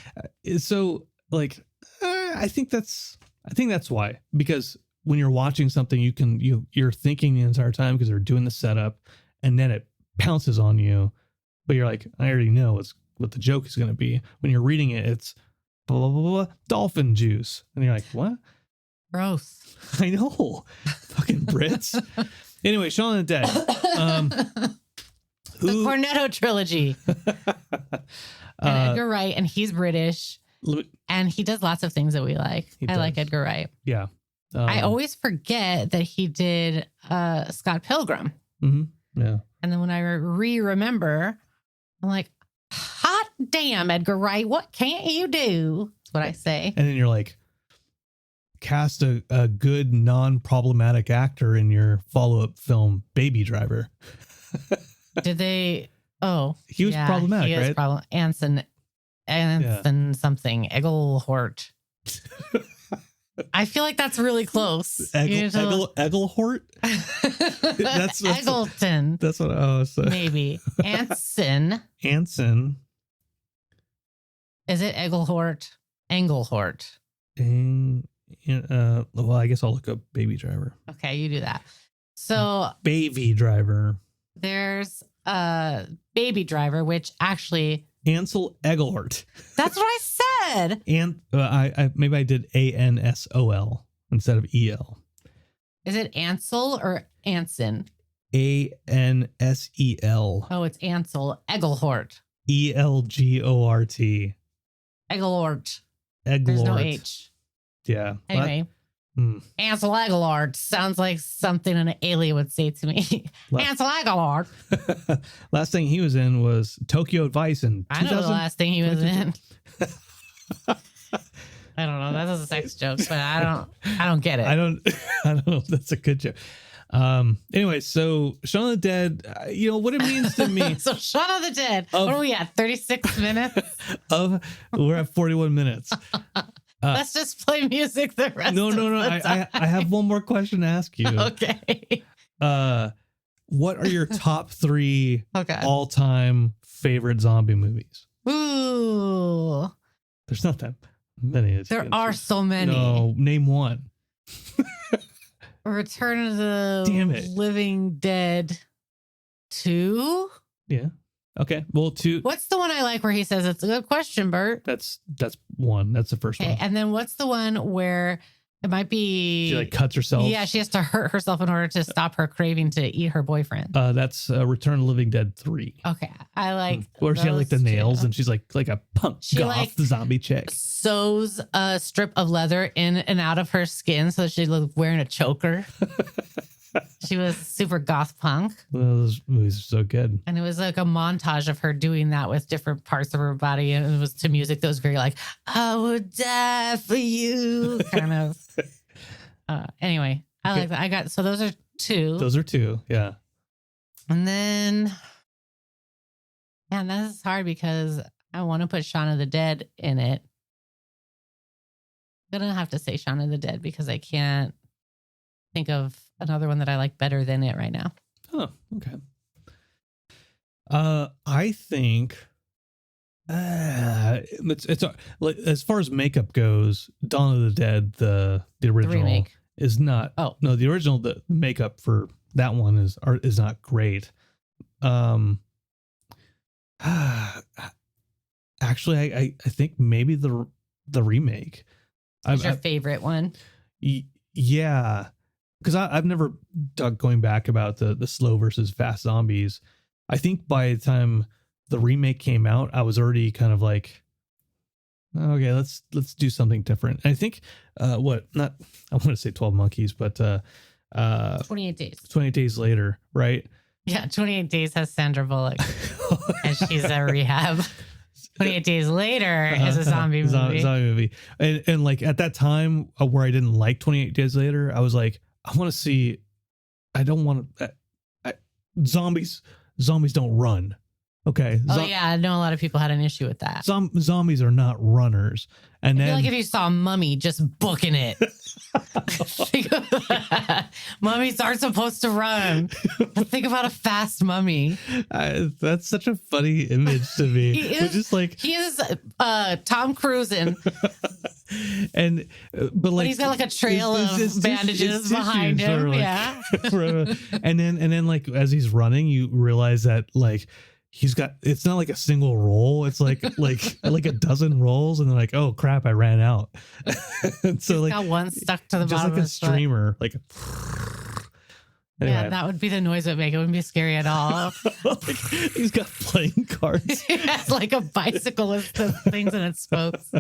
C: So like, I think that's why, because when you're watching something, you're thinking the entire time because they're doing the setup, and then it pounces on you, but you're like, I already know what the joke is going to be. When you're reading it, it's blah, blah, blah, blah, dolphin juice. And you're like, what?
B: Gross.
C: I know. Fucking Brits. Anyway, Shaun of the Dead.
B: The Cornetto trilogy. And Edgar Wright, and he's British. And he does lots of things that we like. I like Edgar Wright.
C: Yeah.
B: I always forget that he did Scott Pilgrim.
C: Mm-hmm. Yeah.
B: And then when I remember, I'm like, hot damn, Edgar Wright, what can't you do? That's what I say.
C: And then you're like, cast a good non-problematic actor in your follow-up film, Baby Driver.
B: Did they? Oh,
C: he was problematic,
B: he
C: right?
B: Anson something, Egglehort. I feel like that's really close.
C: Egglehort? that's
B: Eggleton.
C: That's what I was saying.
B: Maybe. Anson. Is it Egglehort? Englehort.
C: Well, I guess I'll look up Baby Driver.
B: Okay, you do that. So
C: Baby Driver.
B: There's Baby Driver, which actually
C: Ansel Egglehort.
B: That's what I said.
C: And I maybe I did ANSOL instead of EL.
B: Is it Ansel or Anson?
C: ANSEL.
B: Oh, it's Ansel Egglehort.
C: ELGORT.
B: Egglehort.
C: Egglehort.
B: There's no H.
C: Yeah.
B: Anyway, Ansel Egglehort sounds like something an alien would say to me. Ansel Egglehort.
C: Last thing he was in was Tokyo Vice in 2000.
B: I know the last thing he was in. I don't know. That's a sex joke, but I don't get it.
C: I don't know if that's a good joke. Anyway, so Shaun of the Dead, what it means to me.
B: So Shaun of the Dead. What are we at? 36 minutes?
C: We're at 41 minutes.
B: Let's just play music the rest
C: No.
B: of the time.
C: I have one more question to ask you.
B: Okay.
C: What are your top 3 all-time favorite zombie movies?
B: Ooh.
C: There's not that many.
B: There are so many.
C: No, name one.
B: Return of the Living Dead 2?
C: Yeah. Okay. Well, 2.
B: What's the one I like where he says, it's a good question, Bert?
C: That's one. That's the first one.
B: And then what's the one where it might be...
C: She cuts herself?
B: Yeah, she has to hurt herself in order to stop her craving to eat her boyfriend.
C: That's Return of the Living Dead 3.
B: Okay. I like
C: where she had the nails and she's like a punk goth zombie chick.
B: Sews a strip of leather in and out of her skin so that she looked wearing a choker. She was super goth punk.
C: Well, those movies are so good.
B: And it was like a montage of her doing that with different parts of her body. And it was to music that was very like, I would die for you kind of. Anyway, I like that. So those are 2.
C: Those are 2. Yeah.
B: And then, this is hard because I want to put Shaun of the Dead in it. I'm going to have to say Shaun of the Dead because I can't think of another one that I like better than it right now.
C: Oh, okay. I think it's like, as far as makeup goes, Dawn of the Dead, the original
B: remake
C: is not. Oh no, the original the makeup for that one is not great. Actually, I think maybe the remake.
B: Is your favorite one?
C: Yeah. Because I've never dug going back about the slow versus fast zombies. I think by the time the remake came out, I was already kind of like, okay, let's do something different. And I think I want to say 12 Monkeys, but
B: 28 Days.
C: 28 Days Later, right?
B: Yeah, 28 Days has Sandra Bullock, and she's at rehab. 28 Days Later is a zombie movie.
C: Zombie movie, and like at that time where I didn't like 28 Days Later, I was like, I want to see. I don't want to. Zombies don't run. Okay.
B: Yeah, I know a lot of people had an issue with that.
C: Zombies are not runners. And
B: I feel like if you saw a mummy, just booking it. Think of that. Mummies aren't supposed to run. But think about a fast mummy.
C: That's such a funny image to me.
B: He is Tom Cruise
C: And but like
B: he's got like a trail of bandages behind him.
C: Like,
B: yeah.
C: and then like as he's running, you realize that like he's got, it's not like a single roll, it's like a dozen rolls, and then like, oh crap, I ran out. And so
B: He's
C: like
B: got one stuck to the
C: just
B: bottom
C: like
B: of
C: a
B: his
C: streamer, like anyway.
B: Yeah, that would be the noise it would make. It wouldn't be scary at all.
C: Like, he's got playing cards.
B: It has like a bicycle with the things in its spokes.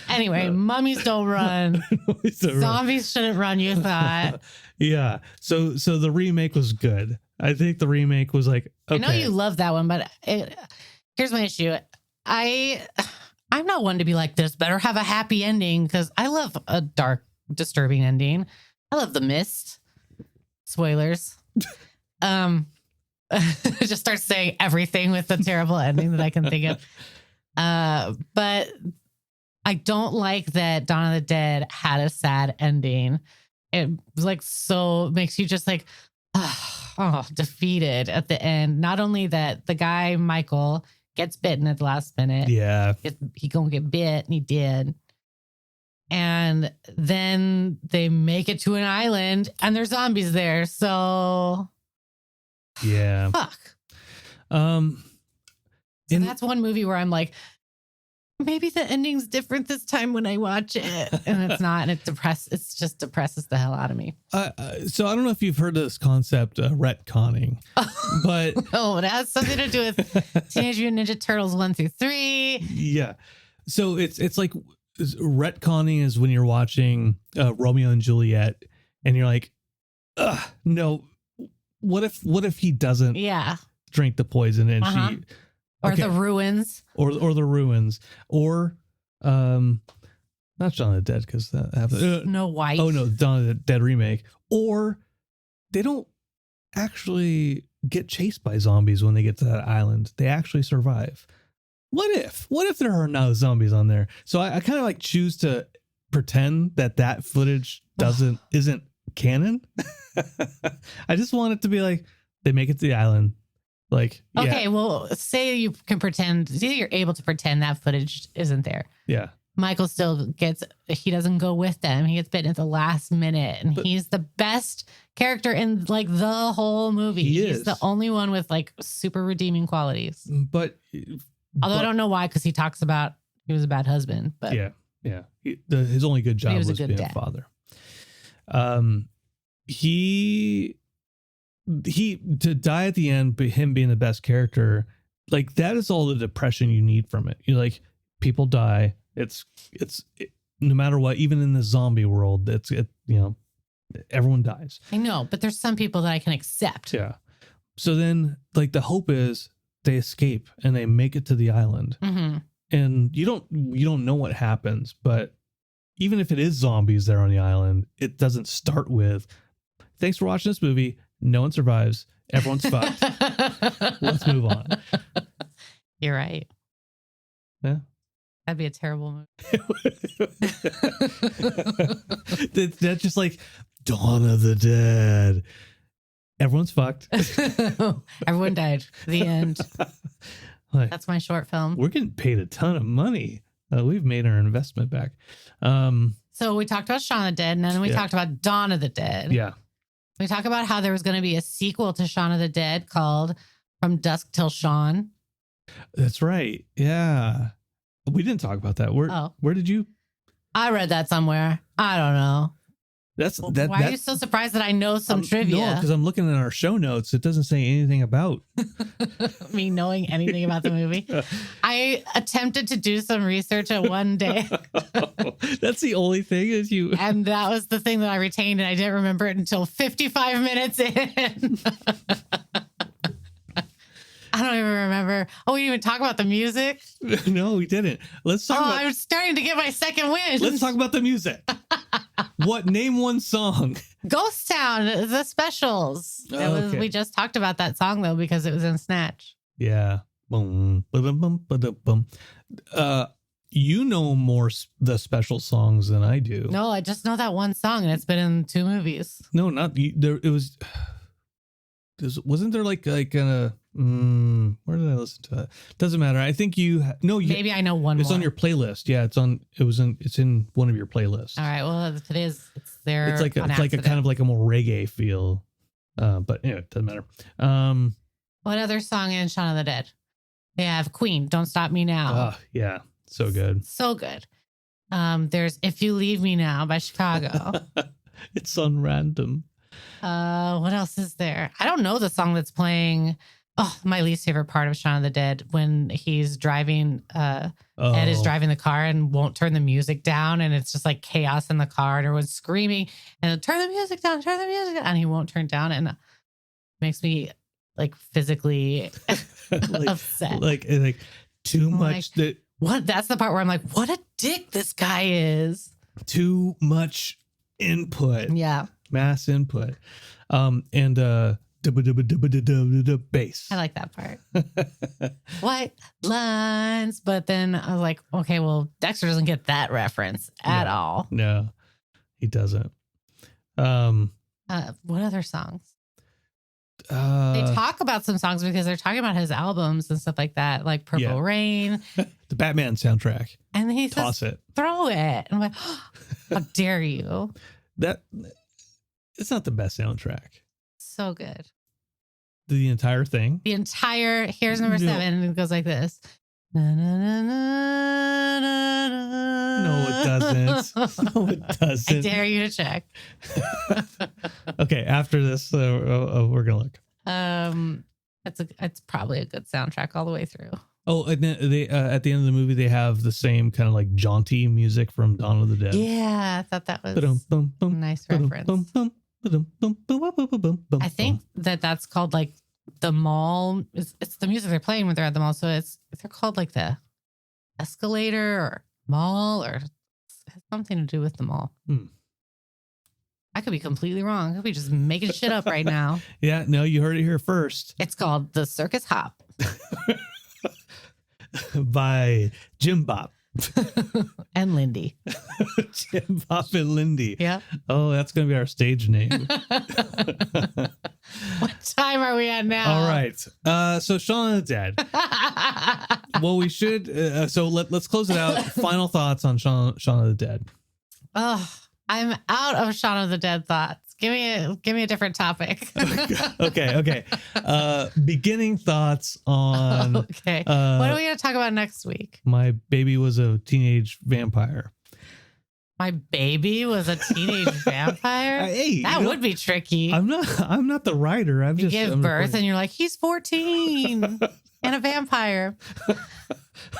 B: Anyway, mummies don't run. Zombies shouldn't run, you thought.
C: Yeah. So the remake was good. I think the remake was like, okay.
B: I know you love that one, but here's my issue. I'm not one to be like, this better have a happy ending, because I love a dark, disturbing ending. I love The Mist. Spoilers. Just start saying everything with the terrible ending that I can think of. But I don't like that Dawn of the Dead had a sad ending. It was like, so makes you just like, defeated at the end. Not only that, the guy, Michael, gets bitten at the last minute.
C: Yeah.
B: He gonna get bit, and he did. And then they make it to an island, and there's zombies there. So
C: yeah.
B: Fuck. So that's one movie where I'm like, maybe the ending's different this time when I watch it. And it's not, and it just depresses the hell out of me.
C: So I don't know if you've heard of this concept, retconning, but
B: no, it has something to do with Teenage Mutant Ninja Turtles 1 through 3.
C: Yeah. So it's like, retconning is when you're watching Romeo and Juliet, and you're like, no, what if he doesn't drink the poison, and she,
B: or the ruins,
C: or the ruins, or not Shaun of the Dead, because that happened.
B: Snow White.
C: Oh no, Dawn of the Dead remake. Or they don't actually get chased by zombies when they get to that island. They actually survive. What if there are no zombies on there? So I kind of like choose to pretend that footage isn't canon. I just want it to be like, they make it to the island. Like,
B: okay, well, say you can pretend, say you're able to pretend that footage isn't there.
C: Yeah.
B: Michael still he doesn't go with them. He gets bitten at the last minute, and he's the best character in like the whole movie. He's the only one with like super redeeming qualities.
C: But
B: although I don't know why, because he talks about he was a bad husband. But
C: yeah. His only good job was being a father. He to die at the end, but him being the best character, like that is all the depression you need from it. You're like, people die. It's no matter what, even in the zombie world, everyone dies.
B: I know, but there's some people that I can accept.
C: Yeah. So then, like, the hope is they escape and they make it to the island, and you don't know what happens. But even if it is zombies there on the island, it doesn't start with, thanks for watching this movie. No one survives. Everyone's fucked. Let's move on.
B: You're right.
C: Yeah.
B: That'd be a terrible movie.
C: That's just like Dawn of the Dead. Everyone's fucked.
B: Everyone died. The end.
C: Like,
B: that's my short film.
C: We're getting paid a ton of money. We've made our investment back.
B: So we talked about Shaun of the Dead, and then we talked about Dawn of the Dead.
C: Yeah.
B: We talked about how there was going to be a sequel to Shaun of the Dead called From Dusk Till Shaun.
C: That's right. Yeah. We didn't talk about that. Where did you?
B: I read that somewhere. I don't know. Why are you so surprised that I know some trivia?
C: No, because I'm looking at our show notes. It doesn't say anything about
B: me knowing anything about the movie. I attempted to do some research at one day.
C: That's the only thing is you.
B: And that was the thing that I retained, and I didn't remember it until 55 minutes in. I don't even remember. Oh, we didn't even talk about the music?
C: No, we didn't. Let's talk about...
B: I'm starting to get my second wind.
C: Let's talk about the music. Name one song.
B: Ghost Town, the specials.
C: Okay.
B: We just talked about that song, though, because it was in Snatch.
C: Yeah. Boom, ba-dum, ba-dum. You know more the special songs than I do.
B: No, I just know that one song, and it's been in 2 movies.
C: No, not there. It was... Wasn't there like Where did I listen to that? Doesn't matter. I think
B: maybe I know one
C: it's
B: more.
C: on your playlist. Yeah, it's in one of your playlists.
B: All right. Well, if it is, it's there.
C: It's like a kind of like a more reggae feel. But anyway, it doesn't matter.
B: What other song in Shaun of the Dead? They have Queen, Don't Stop Me Now.
C: Yeah. So good.
B: So good. There's If You Leave Me Now by Chicago.
C: It's on random.
B: What else is there? I don't know the song that's playing. Oh, my least favorite part of Shaun of the Dead, when he's driving, Ed is driving the car and won't turn the music down, and it's just like chaos in the car, and everyone's screaming and turn the music down, and he won't turn down, and it makes me like physically upset.
C: Like too much.
B: What? That's the part where I'm like, what a dick this guy is.
C: Too much input.
B: Yeah.
C: Mass input. Bass.
B: I like that part. White lines. But then I was like, okay, well, Dexter doesn't get that reference at all.
C: No, he doesn't.
B: What other songs? They talk about some songs because they're talking about his albums and stuff like that, like Purple Rain.
C: The Batman soundtrack.
B: And he
C: Toss
B: says,
C: it.
B: Throw it. And I'm like, oh, how dare you?
C: It's not the best soundtrack.
B: So good.
C: The entire thing?
B: Here's number 7. And it goes like this. Na, na, na, na, na, na.
C: No, it doesn't. No, it doesn't.
B: I dare you to check.
C: Okay, after this, we're gonna look.
B: It's probably a good soundtrack all the way through.
C: Oh, and then they at the end of the movie, they have the same kind of like jaunty music from Dawn of the Dead.
B: Yeah, I thought that was a nice reference. I think that's called like the mall. It's the music they're playing when they're at the mall. So they're called like the escalator or mall, or it has something to do with the mall. I could be completely wrong. I could be just making shit up right now.
C: Yeah, no, you heard it here first.
B: It's called The Circus Hop.
C: By Jim Bop.
B: And Lindy.
C: Jim Bop and Lindy.
B: Yeah.
C: Oh, that's going to be our stage name.
B: What time are we at now?
C: All right. So Shaun of the Dead. Well, we should. So let's close it out. Final thoughts on Shaun of the Dead.
B: Oh, I'm out of Shaun of the Dead thoughts. Give me a different topic.
C: Okay. Beginning thoughts on.
B: Okay. What are we going to talk about next week?
C: My baby was a teenage vampire.
B: My baby was a teenage vampire?
C: Hey,
B: that would be tricky.
C: I'm not the writer.
B: You give birth and you're like, he's 14 and a vampire.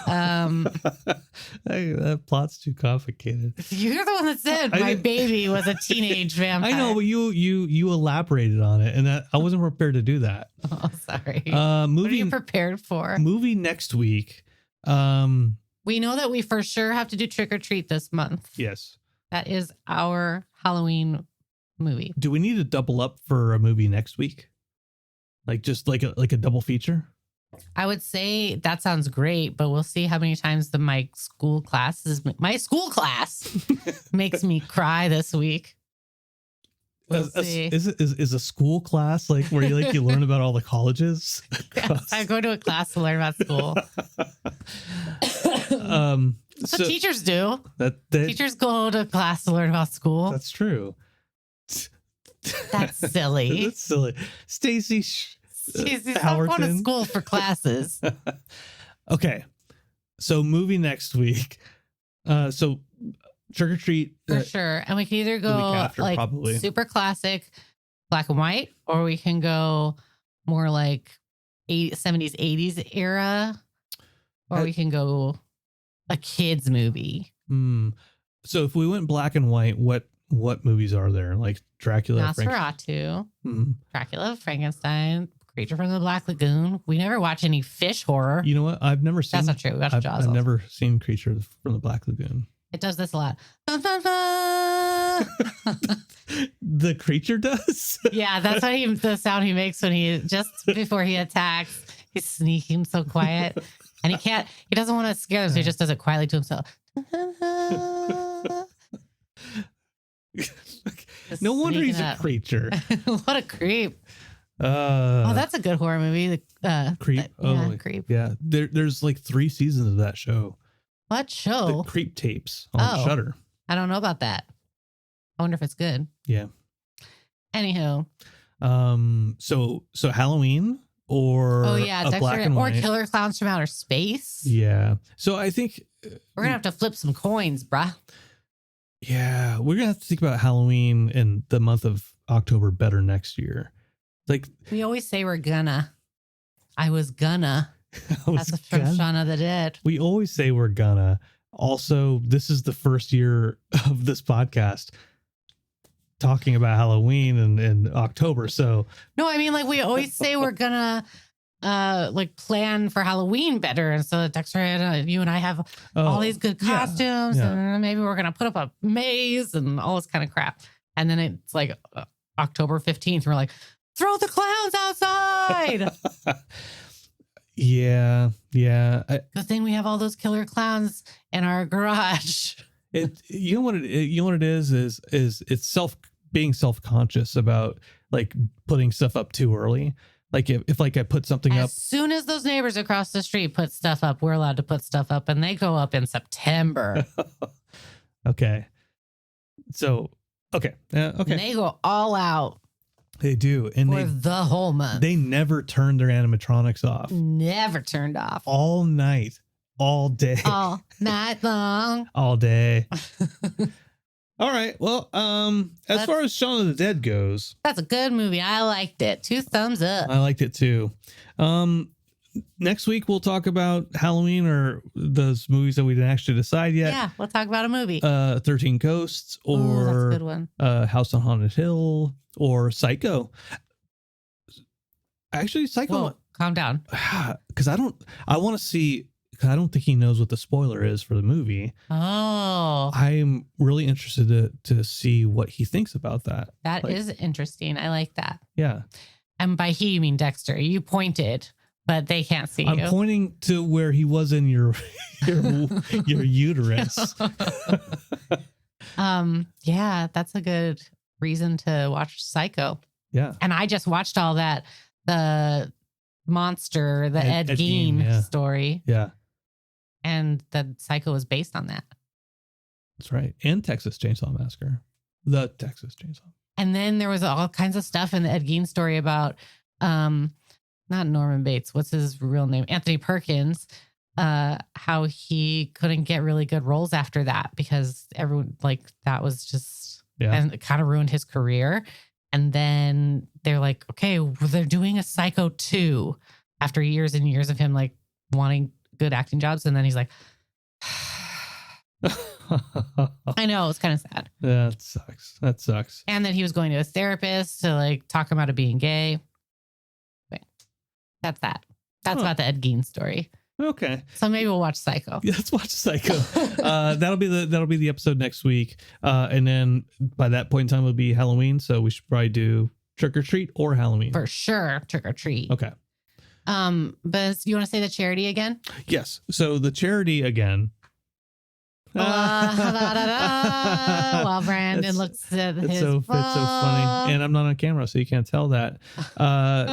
C: That plot's too complicated.
B: You're the one that said my baby was a teenage vampire.
C: I know, but you elaborated on it, and I wasn't prepared to do that.
B: Oh, sorry.
C: What
B: are you prepared for?
C: Movie next week.
B: We know that we for sure have to do Trick or Treat this month.
C: Yes.
B: That is our Halloween movie.
C: Do we need to double up for a movie next week? Like just like a double feature?
B: I would say that sounds great, but we'll see how many times my school class makes me cry this week. We'll see.
C: Is a school class like where you learn about all the colleges?
B: Yes, I go to a class to learn about school. That's what teachers do. Teachers go to class to learn about school.
C: That's true.
B: That's silly.
C: That's silly. Stacy
B: I'm going to school for classes.
C: Okay. So movie next week. So Trick or Treat.
B: For sure. And we can either go
C: after,
B: like
C: probably.
B: Super classic black and white, or we can go more like 70s, 80s era, or we can go a kid's movie.
C: So if we went black and white, what movies are there? Like Dracula,
B: Nosferatu, Dracula, Frankenstein, Creature from the Black Lagoon. We never watch any fish horror.
C: You know what? I've never seen.
B: That's not true. We watch Jaws.
C: I've never seen Creature from the Black Lagoon.
B: It does this a lot.
C: The creature does?
B: Yeah, that's what the sound he makes when he just before he attacks. He's sneaking so quiet, and he doesn't want to scare them, so he just does it quietly to himself.
C: No wonder he's a creature.
B: What a creep. Oh, that's a good horror movie.
C: Creep.
B: Creep.
C: Yeah. There's like 3 seasons of that show.
B: What show?
C: The Creep tapes on Shudder.
B: I don't know about that. I wonder if it's good.
C: Yeah.
B: Anywho.
C: So Halloween or
B: Dexter,
C: black and white.
B: or Killer Clowns from Outer Space.
C: Yeah. So I think
B: we're gonna have to flip some coins, bruh.
C: Yeah, we're gonna have to think about Halloween in the month of October better next year. Like
B: we always say we're gonna. I was gonna. That's from Shaun of the Dead.
C: We always say we're gonna. Also, this is the first year of this podcast talking about Halloween in October. So
B: no, I mean, like we always say we're gonna like plan for Halloween better. And so Dexter and you and I have all these good costumes and maybe we're gonna put up a maze and all this kind of crap. And then it's like October 15th. We're like, throw the clowns outside.
C: Yeah.
B: Good thing we have all those killer clowns in our garage.
C: You know what it is it's being self-conscious about like putting stuff up too early. Like if like I put something up.
B: As soon as those neighbors across the street put stuff up, we're allowed to put stuff up, and they go up in September.
C: Okay. So, okay. Okay.
B: And they go all out.
C: They do. And
B: for the whole month.
C: They never turn their animatronics off.
B: Never turned off.
C: All night. All day.
B: All night long.
C: All day. All right. Well, as far as Shaun of the Dead goes.
B: That's a good movie. I liked it. 2 thumbs up.
C: I liked it too. Next week we'll talk about Halloween or those movies that we didn't actually decide yet.
B: Yeah, we'll talk about a movie.
C: 13 Ghosts or
B: that's a good one.
C: House on Haunted Hill or Psycho. Actually, Psycho.
B: Whoa, calm down.
C: Because I want to see. I don't think he knows what the spoiler is for the movie.
B: Oh.
C: I'm really interested to see what he thinks about that.
B: That is interesting. I like that.
C: Yeah.
B: And by he, you mean Dexter. You pointed, but they can't see you.
C: I'm pointing to where he was in your uterus.
B: Yeah, that's a good reason to watch Psycho.
C: Yeah.
B: And I just watched all that, the monster, the Ed Gein story.
C: Yeah.
B: And the Psycho was based on that.
C: That's right. And Texas Chainsaw Massacre. The Texas Chainsaw.
B: And then there was all kinds of stuff in the Ed Gein story about, not Norman Bates. What's his real name? Anthony Perkins. How he couldn't get really good roles after that because everyone that was just, and it kind of ruined his career. And then they're like, okay, well, they're doing a Psycho 2 after years and years of him like wanting good acting jobs. And then he's like, I know, it's kind of sad.
C: That sucks.
B: And then he was going to a therapist to like talk him out of being gay. Wait, that's that. That's about the Ed Gein story.
C: Okay.
B: So maybe we'll watch Psycho.
C: Yeah, let's watch Psycho. That'll be the episode next week. And then by that point in time it'll be Halloween. So we should probably do Trick or Treat or Halloween.
B: For sure. Trick or Treat.
C: Okay.
B: But you want to say the charity again?
C: Yes. So the charity again.
B: While Brandon looks at his phone.
C: It's so funny, and I'm not on camera, so you can't tell that.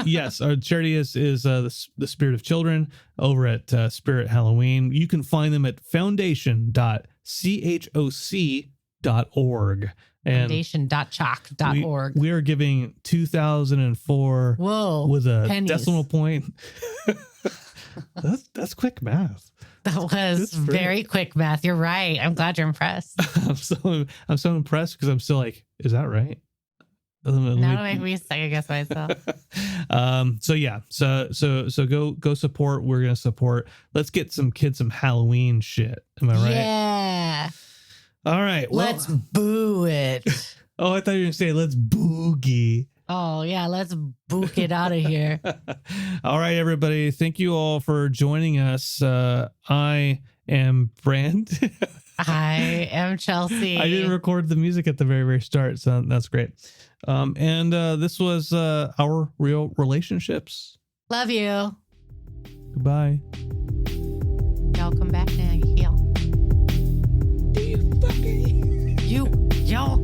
C: Yes, our charity is the Spirit of Children over at Spirit Halloween. You can find them at foundation.choc.org.
B: Foundation.choc.org.
C: We are giving 2004 with a
B: pennies.
C: Decimal point. That's quick math.
B: That was very quick math. You're right. I'm glad you're impressed.
C: I'm so impressed because I'm still like, is that right?
B: Now to make me second guess myself.
C: So yeah. So go support. We're gonna support. Let's get some kids some Halloween shit. Am I right?
B: Yeah.
C: All right. Well,
B: let's boo it.
C: Oh, I thought you were gonna say let's boogie.
B: Oh, yeah. Let's book it out of here.
C: All right, everybody. Thank you all for joining us. I am Brand.
B: I am Chelsea.
C: I didn't record the music at the very, very start, so that's great. And this was Our Real Relationships.
B: Love you.
C: Goodbye.
B: Y'all come back now. You heal. You, yo.